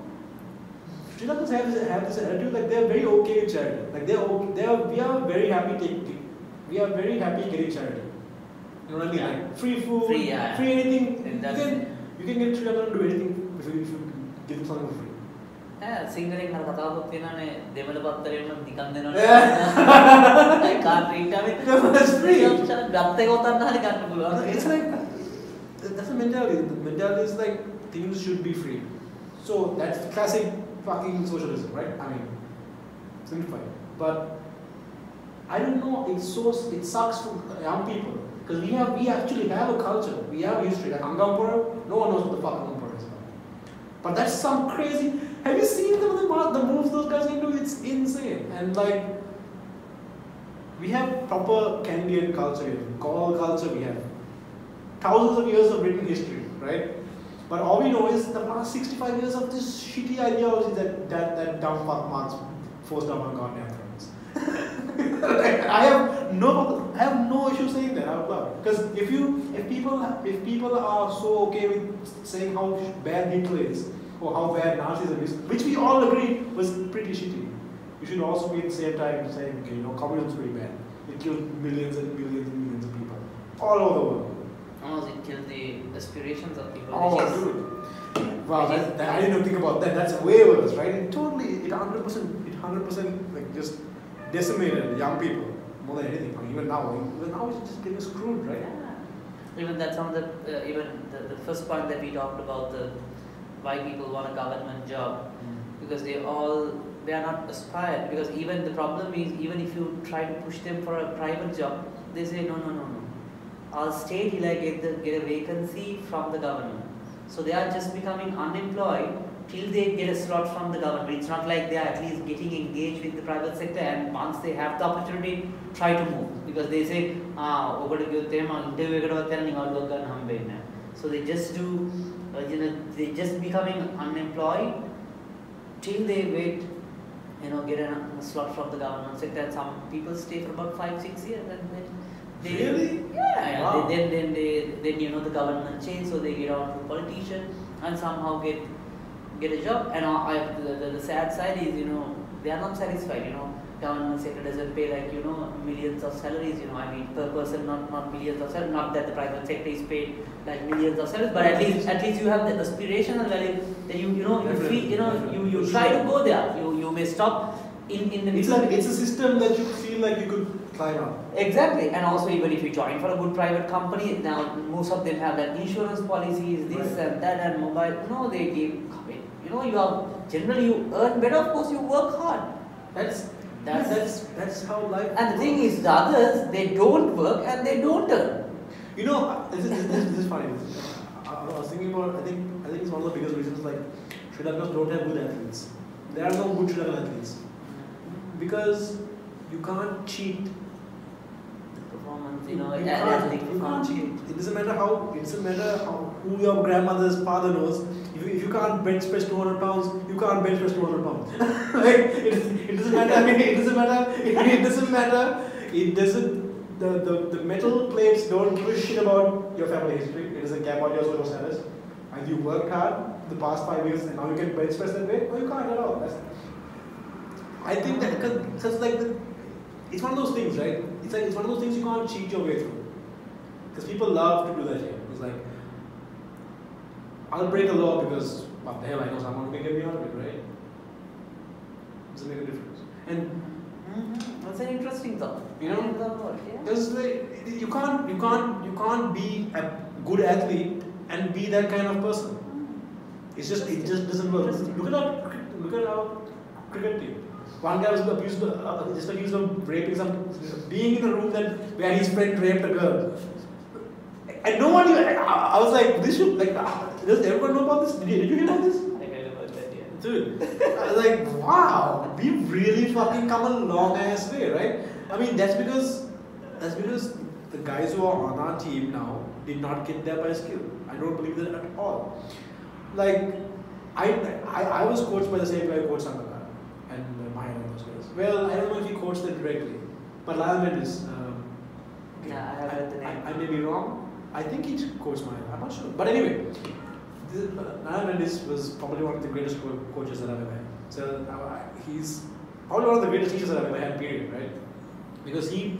Sri Lankans have this attitude, like they're very okay with charity. Like we are very happy getting charity. You know what I mean? Yeah. Like free food, free anything. You can get Sri Lanka to do anything if you give them something for free. Singering har kataවක් තියෙනනේ දෙමළ පත්තරේ වුණා නිකන් දෙනවනේ. I can't read it. That's free. ගත්තේ කොතන හරි ගන්න පුළුවන්. It's like that's the mentality. The mentality is like things should be free. So that's classic fucking socialism, right? I mean, simplified. But I don't know. It sucks for young people because we actually have a culture. We have a history. Like Angampura, no one knows what the fuck Angampura is about. But that's some crazy. Have you seen the moves those guys can do? It's insane. And like, we have proper Canadian culture here. Gaul culture we have. Thousands of years of written history, right? But all we know is the last 65 years of this shitty ideology that dumb fuck Marx forced down on goddamn parents. Like, I have no issue saying that out loud. Because if people are so okay with saying how bad Hitler is, or how bad Nazism is, which we all agree was pretty shitty, you should also be at the same time saying, okay, you know, communism is pretty bad. It killed millions and millions and millions of people all over the world. Almost it killed the aspirations of people. Oh, dude. Wow, I didn't even think about that. That's way worse, right? It 100% like just decimated young people more than anything. I mean, even now it's just getting screwed, right? Yeah. Even that's one of the first point that we talked about, why people want a government job, because they are not aspired. Because even the problem is, even if you try to push them for a private job, they say no. I'll stay till I get a vacancy from the government. So they are just becoming unemployed till they get a slot from the government. It's not like they are at least getting engaged with the private sector, and once they have the opportunity, try to move. Because they say, so they just do, they just becoming unemployed till they wait, get a slot from the government sector. And some people stay for about 5-6 years, and then really? Yeah. Wow. Then the government change, so they get out to politician and somehow get a job. And the sad side is, they are not satisfied. Government sector doesn't pay like millions of salaries. I mean per person, not millions of salaries. Not that the private sector is paid like millions of salaries, but at least you have the aspirational value that you try to go there. You may stop in the. It's a system that you feel like you could climb up. Exactly, and also even if you join for a good private company, now most of them have like insurance policies, this and that, and mobile. They give. You earn better. Of course, you work hard. That's how life. And the thing is, the others, they don't work and they don't earn. This is funny. I was thinking about. I think it's one of the biggest reasons. Like Sri Lankans don't have good athletes. There are no good Sri Lankan athletes because you can't cheat. Performance, you can't cheat. It doesn't matter how who your grandmother's father knows. If you can't bench press 200 pounds, you can't bench press 200 pounds. It doesn't matter. I mean, it doesn't matter. The metal plates don't give a shit about your family history. It doesn't care about your social status. And you worked hard the past 5 years, and now you can bench press that way. No, you can't at all. I think that because it's one of those things, right? It's one of those things you can't cheat your way through. Because people love to do that here. It's like, I'll break a law because what the hell, I know someone can get me out of it, right? Doesn't make a difference. And That's an interesting thought. you know, Yeah. because like, you can't be a good athlete and be that kind of person. It just doesn't work. Look at our cricket team. One guy was accused of raping being in a room where his friend raped a girl. And no one even, I was like, this should, like, does everyone know about this? Did you hear about this? I heard about that, yeah. Dude, I was like, wow, we've really fucking come a long ass way, right? I mean, that's because the guys who are on our team now did not get there by skill. I don't believe that at all. Like, I was coached by the same guy who coached Advocata and Mahir and those guys. Well, I don't know if he coached them directly, but Lionel Mendes. Yeah, I have heard the name. I may be wrong. I think he coached Mahir. I'm not sure. But anyway, Lionel Mendes was probably one of the greatest coaches that I've ever had. So he's probably one of the greatest teachers that I've ever had. Period. Right? Because he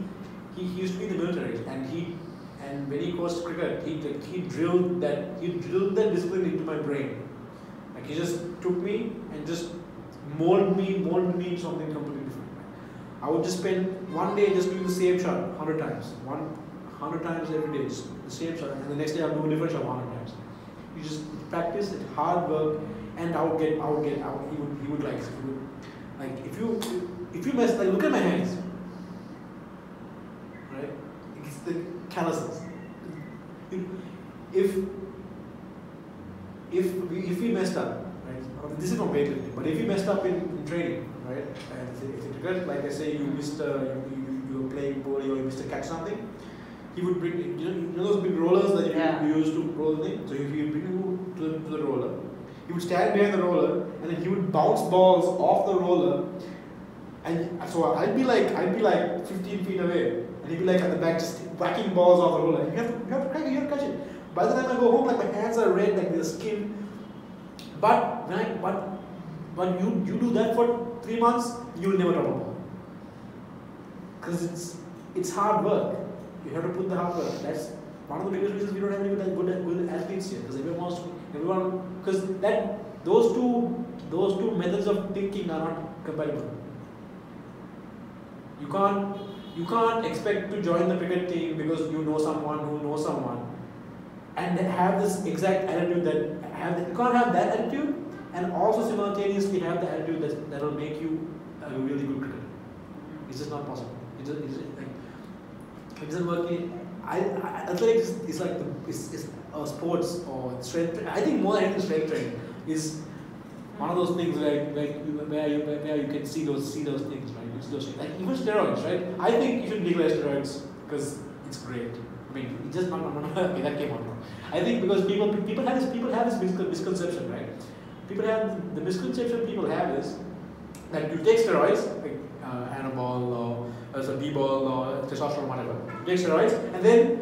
used to be in the military, and when he coached cricket, he drilled that discipline into my brain. Like he just took me and just molded me into something completely different. I would just spend one day just doing the same shot 100 times, 100 times every day, just the same shot, and the next day I'll do a different shot 100 times. You just practice it, hard work, and I would get out. He would like if you mess, like, look at my hands, right? It's the calluses. If we messed up, right? This is not weightlifting, but if you messed up in training, right? And if it got, like I say, you missed you were playing poorly or you missed a catch something, he would bring you know those big rollers that you use to roll the thing. So if he would bring you to the roller, he would stand behind the roller and then he would bounce balls off the roller, and so I'd be like 15 feet away, and he'd be like at the back just whacking balls off the roller. You have to catch it. By the time I go home, like my hands are red, like the skin. But when you do that for 3 months, you'll never drop a ball. Because it's hard work. You have to put the hard work. That's one of the biggest reasons we don't have any good athletes here. Because because those two methods of thinking are not compatible. You can't expect to join the cricket team because you know someone who knows someone, and have this exact attitude you can't have that attitude and also simultaneously have the attitude that will make you a really good cricketer. It's just not possible. It doesn't work. Athletics is like it's sports or strength. I think more than anything, strength training is one of those things where you can see those things, right? You see those, like even steroids, right? I think you should legalize steroids because it's great. I mean, it just not okay, that came out wrong. I think because people have this misconception, right? The misconception people have is that you take steroids, like Anabol or B-ball or testosterone, whatever. You take steroids, and then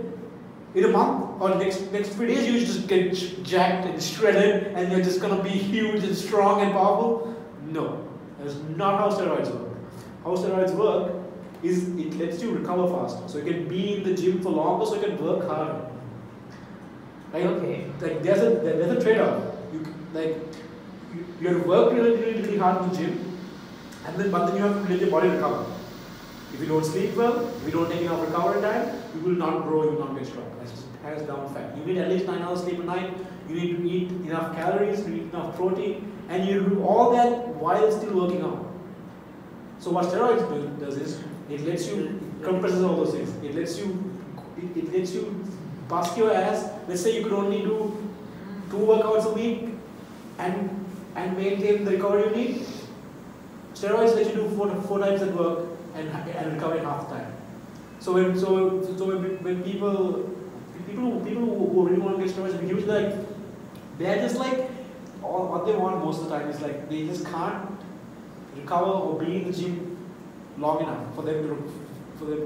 in a month or next 3 days you just get jacked and shredded, and you're just gonna be huge and strong and powerful. No, that's not how steroids work. How steroids work is it lets you recover faster, so you can be in the gym for longer, so you can work harder. Right? Okay. Like there's a trade-off. You have to work really hard in the gym, but then you have to let your body recover. If you don't sleep well, if you don't take enough recovery time, you will not grow, you will not get strong. That's just hands down fact. You need at least 9 hours sleep a night. You need to eat enough calories, you need enough protein, and you do all that while still working out. So what steroids does is it lets you compresses all those things. It lets you bust your ass. Let's say you could only do 2 workouts a week and maintain the recovery you need. Steroids let you do 4 times that work and recover in half the time. So when people who really want to get steroids, usually they're just like what they want most of the time is like they just can't recover or be in the gym long enough for them to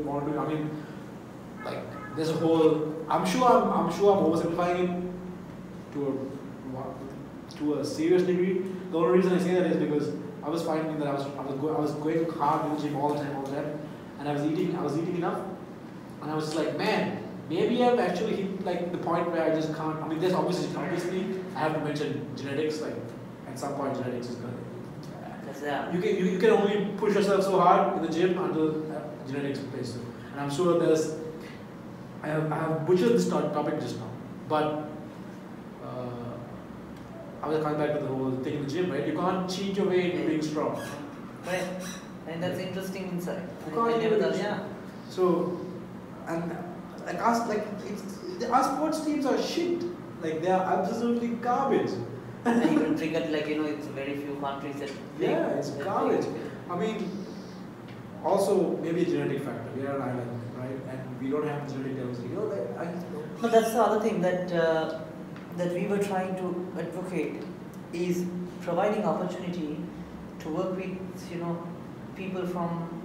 want to do. I mean, like there's a whole. I'm sure I'm oversimplifying it to a serious degree. The only reason I say that is because I was finding that I was going hard in the gym all the time, and I was eating enough, and I was just like, man, maybe I've actually hit like the point where I just can't. I mean, there's obviously I have to mention genetics. Like at some point, genetics is gonna. You can only push yourself so hard in the gym until genetics plays through. And I'm sure I have butchered this topic just now, but I was coming back to the whole thing in the gym, right? You can't cheat your way into being strong. Right. And that's interesting insight. Yeah. So, and like our sports teams are shit. Like they are absolutely garbage. And even triggered, like, it's very few countries that. Yeah, it's garbage. I mean, also maybe a genetic factor. We are an island, right? And we don't have genetic diversity. No, that's the other thing that we were trying to advocate is providing opportunity to work with people from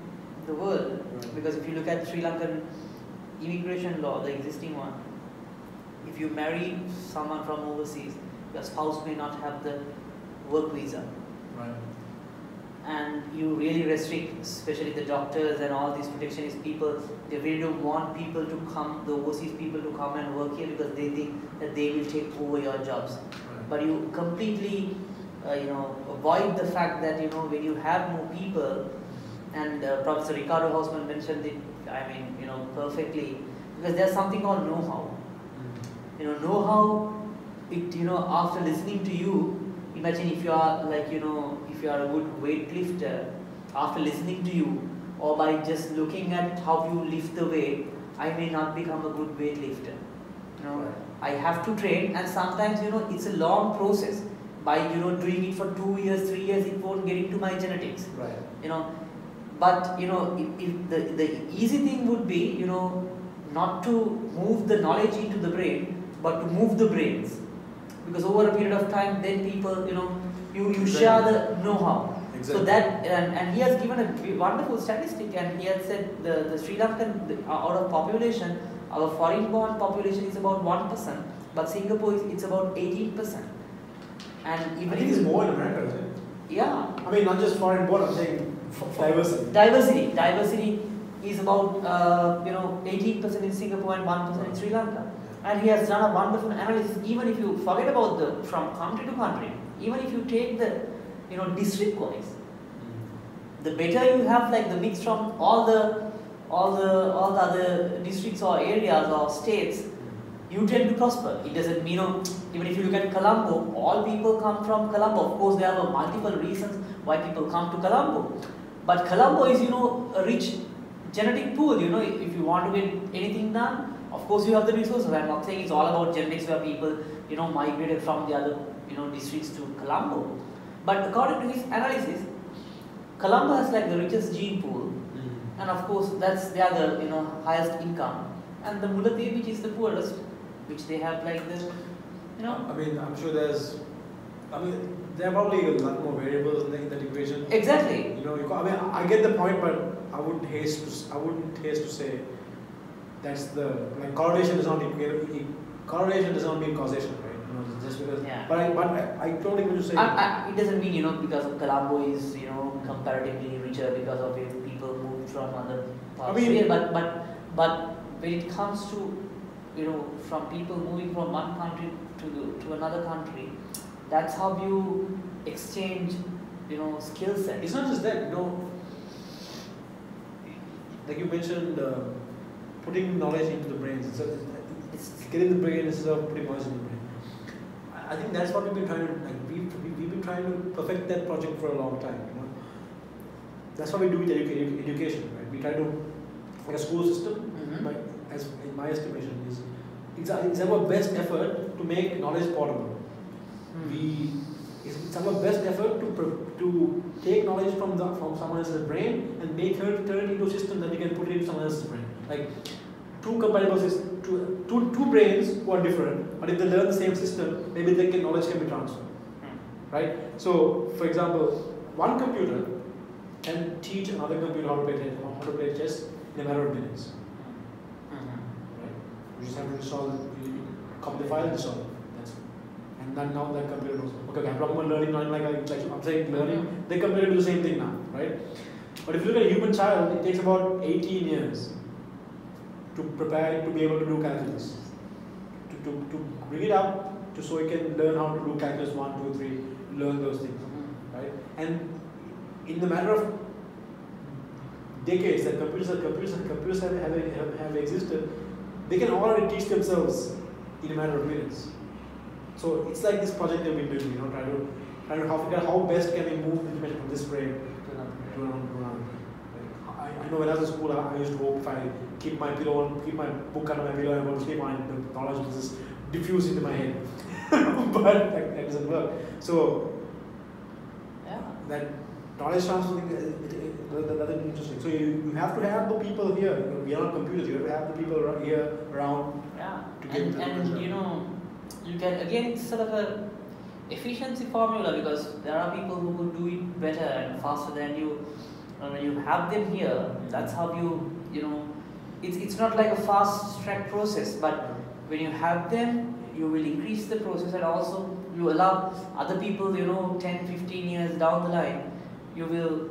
the world. Right. Because if you look at Sri Lankan immigration law, the existing one, if you marry someone from overseas, your spouse may not have the work visa. Right. And you really restrict, especially the doctors and all these protectionist people. They really don't want people to come, the overseas people to come and work here because they think that they will take over your jobs. Right. But you completely, avoid the fact that when you have more people, and Professor Ricardo Hausmann mentioned it, perfectly, because there's something called know-how. Know-how, after listening to you, imagine if you are if you are a good weightlifter, after listening to you, or by just looking at how you lift the weight, I may not become a good weightlifter. Right. I have to train, and sometimes it's a long process. By doing it for 2 years, 3 years, it won't get into my genetics. Right. But if the easy thing would be not to move the knowledge into the brain, but to move the brains, because over a period of time, then people you share the know-how. Exactly. So that and he has given a wonderful statistic, and he has said the Sri Lankan, out of population, our foreign-born population is about 1%, but Singapore it's about 18%. And even I think it's more in America, isn't it? Yeah. I mean, not just foreign-born. I'm saying diversity. Diversity is about 18% in Singapore and 1% in Sri Lanka. And he has done a wonderful analysis. Even if you forget about from country to country, even if you take the district-wise, the better you have like the mix from all the other districts or areas or states, you tend to prosper. It doesn't mean, even if you look at Colombo, all people come from Colombo. Of course, there are multiple reasons why people come to Colombo. But Colombo is, a rich genetic pool. If you want to get anything done, of course you have the resources. I'm not saying it's all about genetics where people, migrated from the other, districts to Colombo. But according to his analysis, Colombo has like the richest gene pool, and of course that's the other, highest income, and the Mullathi, which is the poorest, which they have like the, I mean, I'm sure there are probably a lot more variables in that equation. Exactly. I get the point, but I wouldn't haste to say that's correlation does not mean causation, right? Just because. Yeah. But I totally get what you say. It doesn't mean because of Colombo is comparatively richer because of it, people moved from other parts. But when it comes to from people moving from one country to another country, that's how you exchange skill sets. It's not just that, like you mentioned, putting knowledge into the brains. It's getting the brain instead of putting knowledge in the brain. I think that's what we've been trying to we've been trying to perfect that project for a long time. That's what we do with education, right? We try to, like a school system, as in my estimation, it's our best effort to make knowledge portable. It's our best effort to take knowledge from someone else's brain and turn it into a system that we can put it into someone else's brain. Like two compatible systems, two brains who are different, but if they learn the same system, maybe knowledge can be transferred. Right? So, for example, one computer can teach another computer how to play chess in a matter of minutes. Right? You just have to install it, you copy the file and install it. That's it. And then now that computer knows, okay, I'm talking about learning, not like I'm saying learning, the computer do the same thing now, right? But if you look at a human child, it takes about 18 years to prepare to be able to do calculus, to bring it up so you can learn how to do calculus 1, 2, 3, learn those things, right? And in the matter of decades that computers have existed, they can already teach themselves in a matter of minutes. So it's like this project that we've been doing, trying to figure out how best can we move the information from this frame to another. I know when I was in school, I used to hope if I keep my book under my pillow and go to sleep, the knowledge will just diffuse into my head. But that doesn't work. So that knowledge transfer thing, that's interesting. So you have to have the people here. We are not computers. You have to have the people here around. Yeah. To get And you can, again, it's sort of a efficiency formula, because there are people who will do it better and faster than you. When you have them here, that's how it's not like a fast track process, but when you have them, you will increase the process, and also you allow other people, 10, 15 years down the line, you will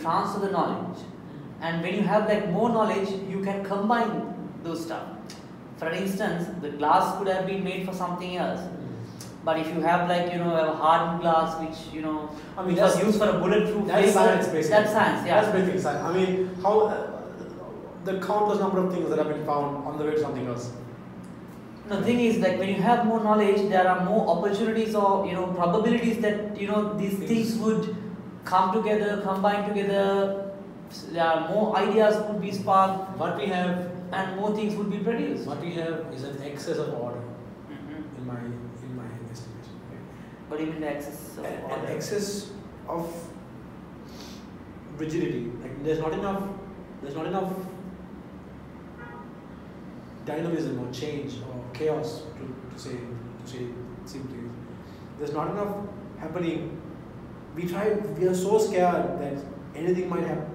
transfer the knowledge. And when you have like more knowledge, you can combine those stuff. For instance, the glass could have been made for something else. But if you have like, a hardened glass which, which was used for a bulletproof that's vehicle, science basically. That's science, yeah. That's basically science. I mean, how the countless number of things that have been found on the way to something else. The thing is that when you have more knowledge, there are more opportunities or, probabilities that, these things would come together, combine together. There are more ideas would be sparked. What we have, and more things would be produced. What we have is an excess of order, in my estimation. What do you mean the excess of order? An excess of rigidity. Like there's not enough dynamism or change or chaos to say simply. There's not enough happening. We are so scared that anything might happen.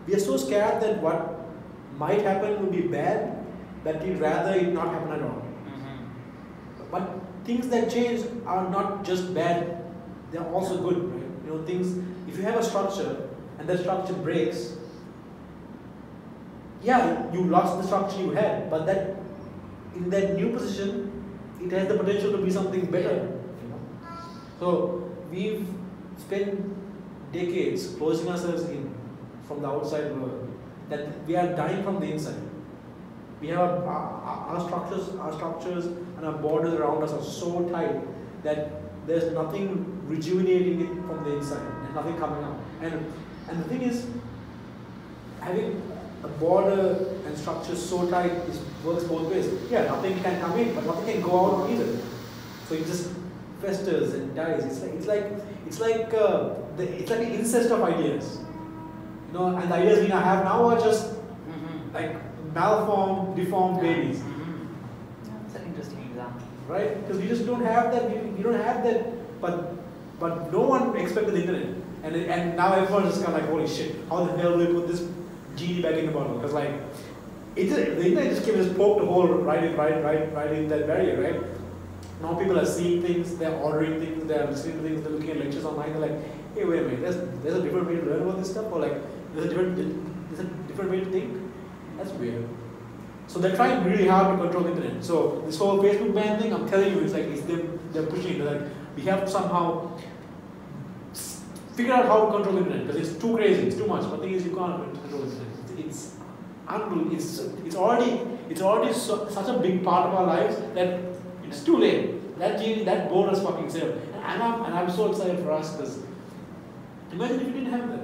We are so scared that what might happen will be bad that we'd rather it not happen at all. But things that change are not just bad, they're also good, right? Things, if you have a structure and that structure breaks, yeah, you lost the structure you had, but that in that new position, it has the potential to be something better. So we've spent decades closing ourselves in from the outside world, that we are dying from the inside. We have our structures and our borders around us are so tight that there's nothing rejuvenating it from the inside. There's nothing coming out. And the thing is, having a border and structure so tight works both ways. Yeah, nothing can come in, but nothing can go out either. So it just festers and dies. It's like an incest of ideas. And the ideas we have now are just like malformed, deformed babies. That's an interesting example. Right? Because we just don't have that. We don't have that. But no one expected the internet, and now everyone's just kind of like, holy shit! How the hell do we put this genie back in the bottle? Because like, the internet just came and just poked a hole right in that barrier, right? Now people are seeing things, they're ordering things, they're listening to things, they're looking at lectures online. They're like, hey, wait a minute, there's a different way to learn about this stuff, or like there's a different way to think. That's weird. So they're trying really hard to control the internet. So this whole Facebook ban thing, I'm telling you, they're pushing. They're like, we have to somehow figure out how to control the internet, because it's too crazy, it's too much. But the thing is, you can't control the internet. It's unbelievable. It's already such a big part of our lives that it's too late. That board has fucking sailed. And I'm so excited for us, because imagine if we didn't have that.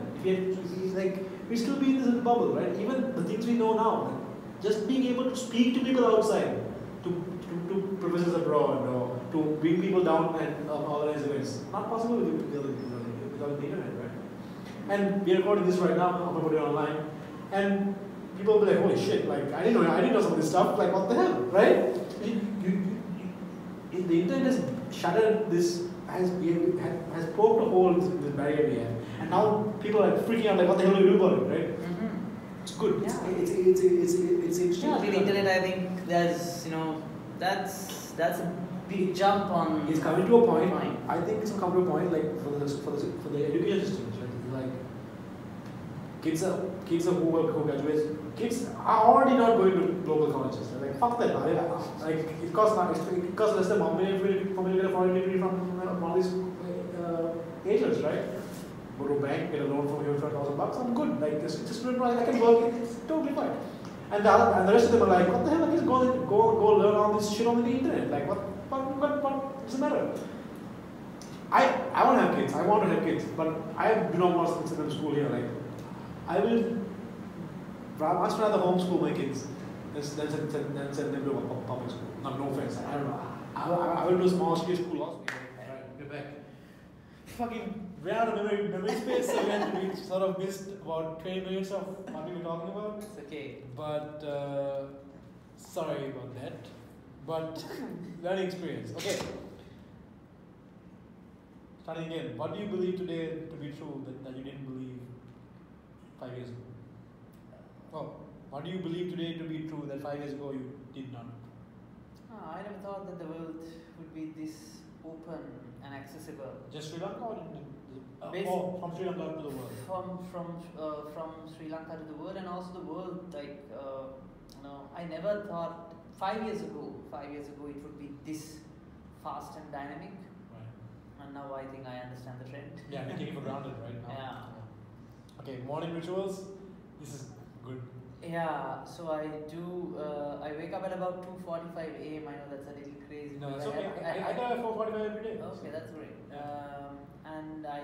We'd still be in this bubble, right? Even the things we know now, just being able to speak to people outside, to professors abroad, or to bring people down and organize events, not possible without the internet, right? And we're recording this right now. I'm gonna put it online, and people will be like, "Holy shit! Like I didn't know some of this stuff. Like what the hell, right?" The internet has shattered this, has poked a hole in this barrier we have, and now people are freaking out like, "What the hell do we do about it?" Right? It's good. Yeah. It's interesting. Yeah, with the internet, I think there's that's a big jump on. It's coming to a point. I think it's coming to a point like for the education systems, right? Like kids are who graduates. Kids are already not going to global colleges. They're like fuck that. Like it costs less than 1 million for me to get a foreign degree from one of these Asians, right? Go to a bank, get a loan from here for $1,000. I'm good. Like it's just I can work. It's totally fine. And the rest of them are like, what the hell? Just go learn all this shit on the internet. Like what does it matter? I want to have kids. I want to have kids, but I do not want to send them to school here. Like I will much rather homeschool my kids than send them to a public school. No offense. I don't know. I will do a small scale school also. Right, get back. Fucking ran out of memory space, so we sort of missed about 20 minutes of what we were talking about. It's okay. But sorry about that. But learning experience. Okay. Starting again. What do you believe today to be true that you didn't believe 5 years ago? Oh, what do you believe today to be true that 5 years ago you did not? I never thought that the world would be this open and accessible. Just Sri Lanka or from Sri Lanka to the world? From Sri Lanka to the world, and also the world. Like I never thought 5 years ago it would be this fast and dynamic. Right. And now I think I understand the trend. Yeah, we take it for granted right now. Yeah. Okay, morning rituals. This is good. Yeah, so I do. I wake up at about 2:45 a.m. I know that's a little crazy. No, it's okay. I got at 4:45 every day. Okay, that's great. Yeah. And I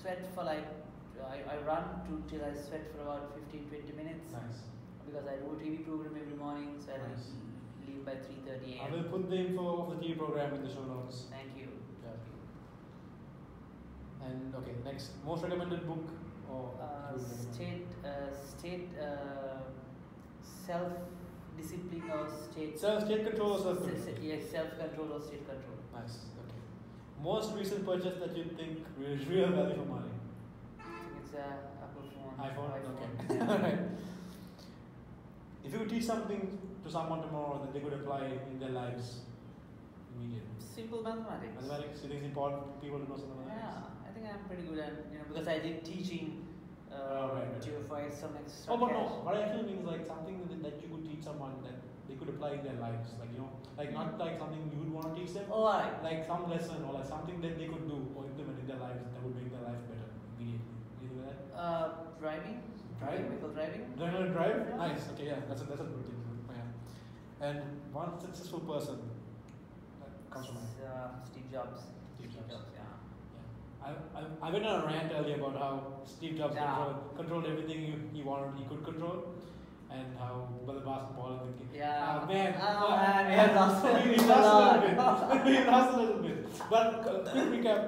sweat for like I run till I sweat for about 15-20 minutes. Nice. Because I do a TV program every morning, so I Nice. leave by 3:30 a.m. I will put the info of the TV program in the show notes. Thank you. Yeah. And okay, next most recommended book or state self discipline or state state control or self control. Yes, self control or state control. Nice. Okay. Most recent purchase that you think is real value for money. I think it's a Apple phone. iPhone. Okay. Yeah. Alright. If you would teach something to someone tomorrow that they could apply in their lives immediately. Simple mathematics. Mathematics. You think it's important for people to know some mathematics? Yeah, I think I'm pretty good at because I did teaching. Right. To find some extra. Oh, but cash. no. What I actually mean is like something that you could teach someone that they could apply in their lives. Like like not like something you would want to teach them. Oh, right. Like some lesson or like something that they could do or implement in their lives that would make their life better immediately. You think of that? Driving. Vehicle driving. Learn how to drive? Yeah. Nice. Okay, yeah, that's a good thing. Yeah. And one successful person that comes to mind. Steve Jobs. Steve Jobs. Yeah. I went on a rant earlier about how Steve Jobs controlled everything he wanted, he could control, and how the basketball and the game. Yeah. Man, we have lost we lost a little bit. But quick recap.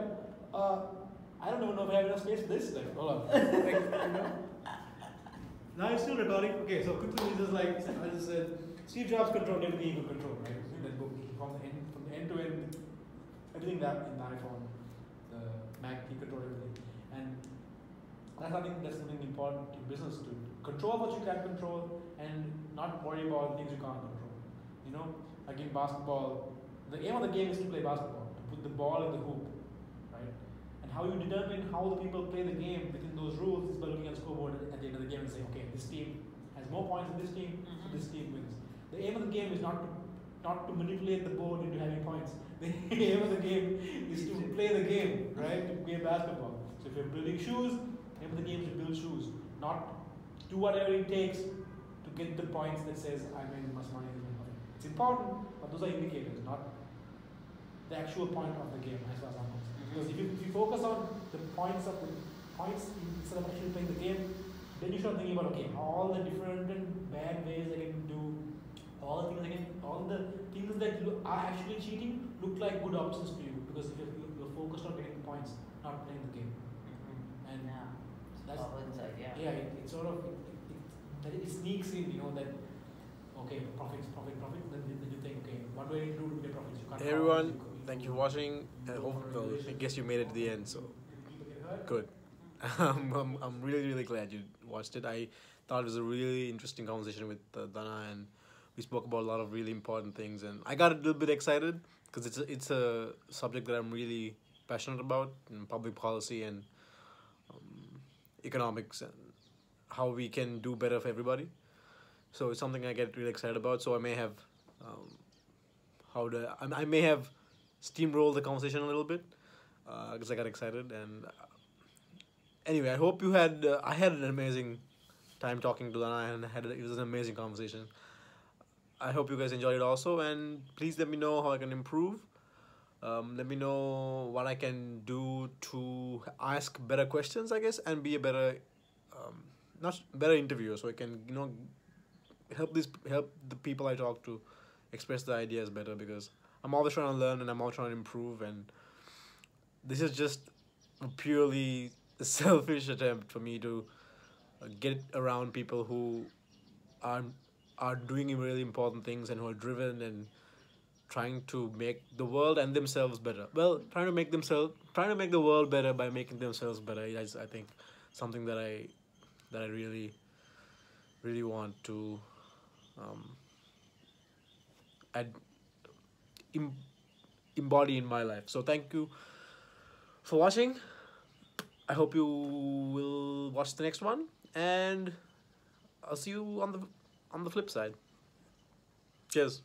I don't even know if I have enough space for this. Like, hold on. Now it's still recording. Okay, so quickly, just like I just said, Steve Jobs controlled everything he could control, right? That book from the end to end, everything that in the iPhone, the Mac, he controlled everything, and that's something important in business to control what you can control and not worry about things you can't control. Like in basketball, the aim of the game is to play basketball, to put the ball in the hoop, right? And how you determine how the people play the game within those rules is by looking at the scoreboard at the end of the game and saying, okay, this team has more points than this team, so this team wins. The aim of the game is not to manipulate the board into having points. The aim of the game is to play the game, right? To play basketball. So if you're building shoes, the aim of the game is to build shoes, not do whatever it takes to get the points that says I made much money. It's important, but those are indicators, not the actual point of the game as far as I'm concerned. Because if you focus on the points instead of actually playing the game, then you start thinking about all the different and bad ways I can do, all the things that are actually cheating look like good options to you because if you're focused on getting the points, not playing the game. And that's inside, it sort of it sneaks in, that profits. Then you think, what do I need to do to get profits? You can't. Hey everyone, thank you for watching. I guess you made it to the end, so good. I'm really glad you watched it. I thought it was a really interesting conversation with Dana, and we spoke about a lot of really important things. And I got a little bit excited because it's a subject that I'm really passionate about in public policy, and economics and how we can do better for everybody. So it's something I get really excited about. So I may have I may have steamrolled the conversation a little bit because I got excited. And anyway, I hope you had I had an amazing time talking to Dana, and it was an amazing conversation. I hope you guys enjoyed it also, and please let me know how I can improve. Let me know what I can do to ask better questions, I guess, and be a better, not better interviewer, so I can help the people I talk to express the ideas better, because I'm always trying to learn and I'm always trying to improve, and this is just a purely selfish attempt for me to get around people who are doing really important things and who are driven and trying to make the world and themselves better. Well, trying to make the world better by making themselves better is, I think, something that I really really want to add, embody in my life. So thank you for watching. I hope you will watch the next one, and I'll see you on the flip side. Cheers.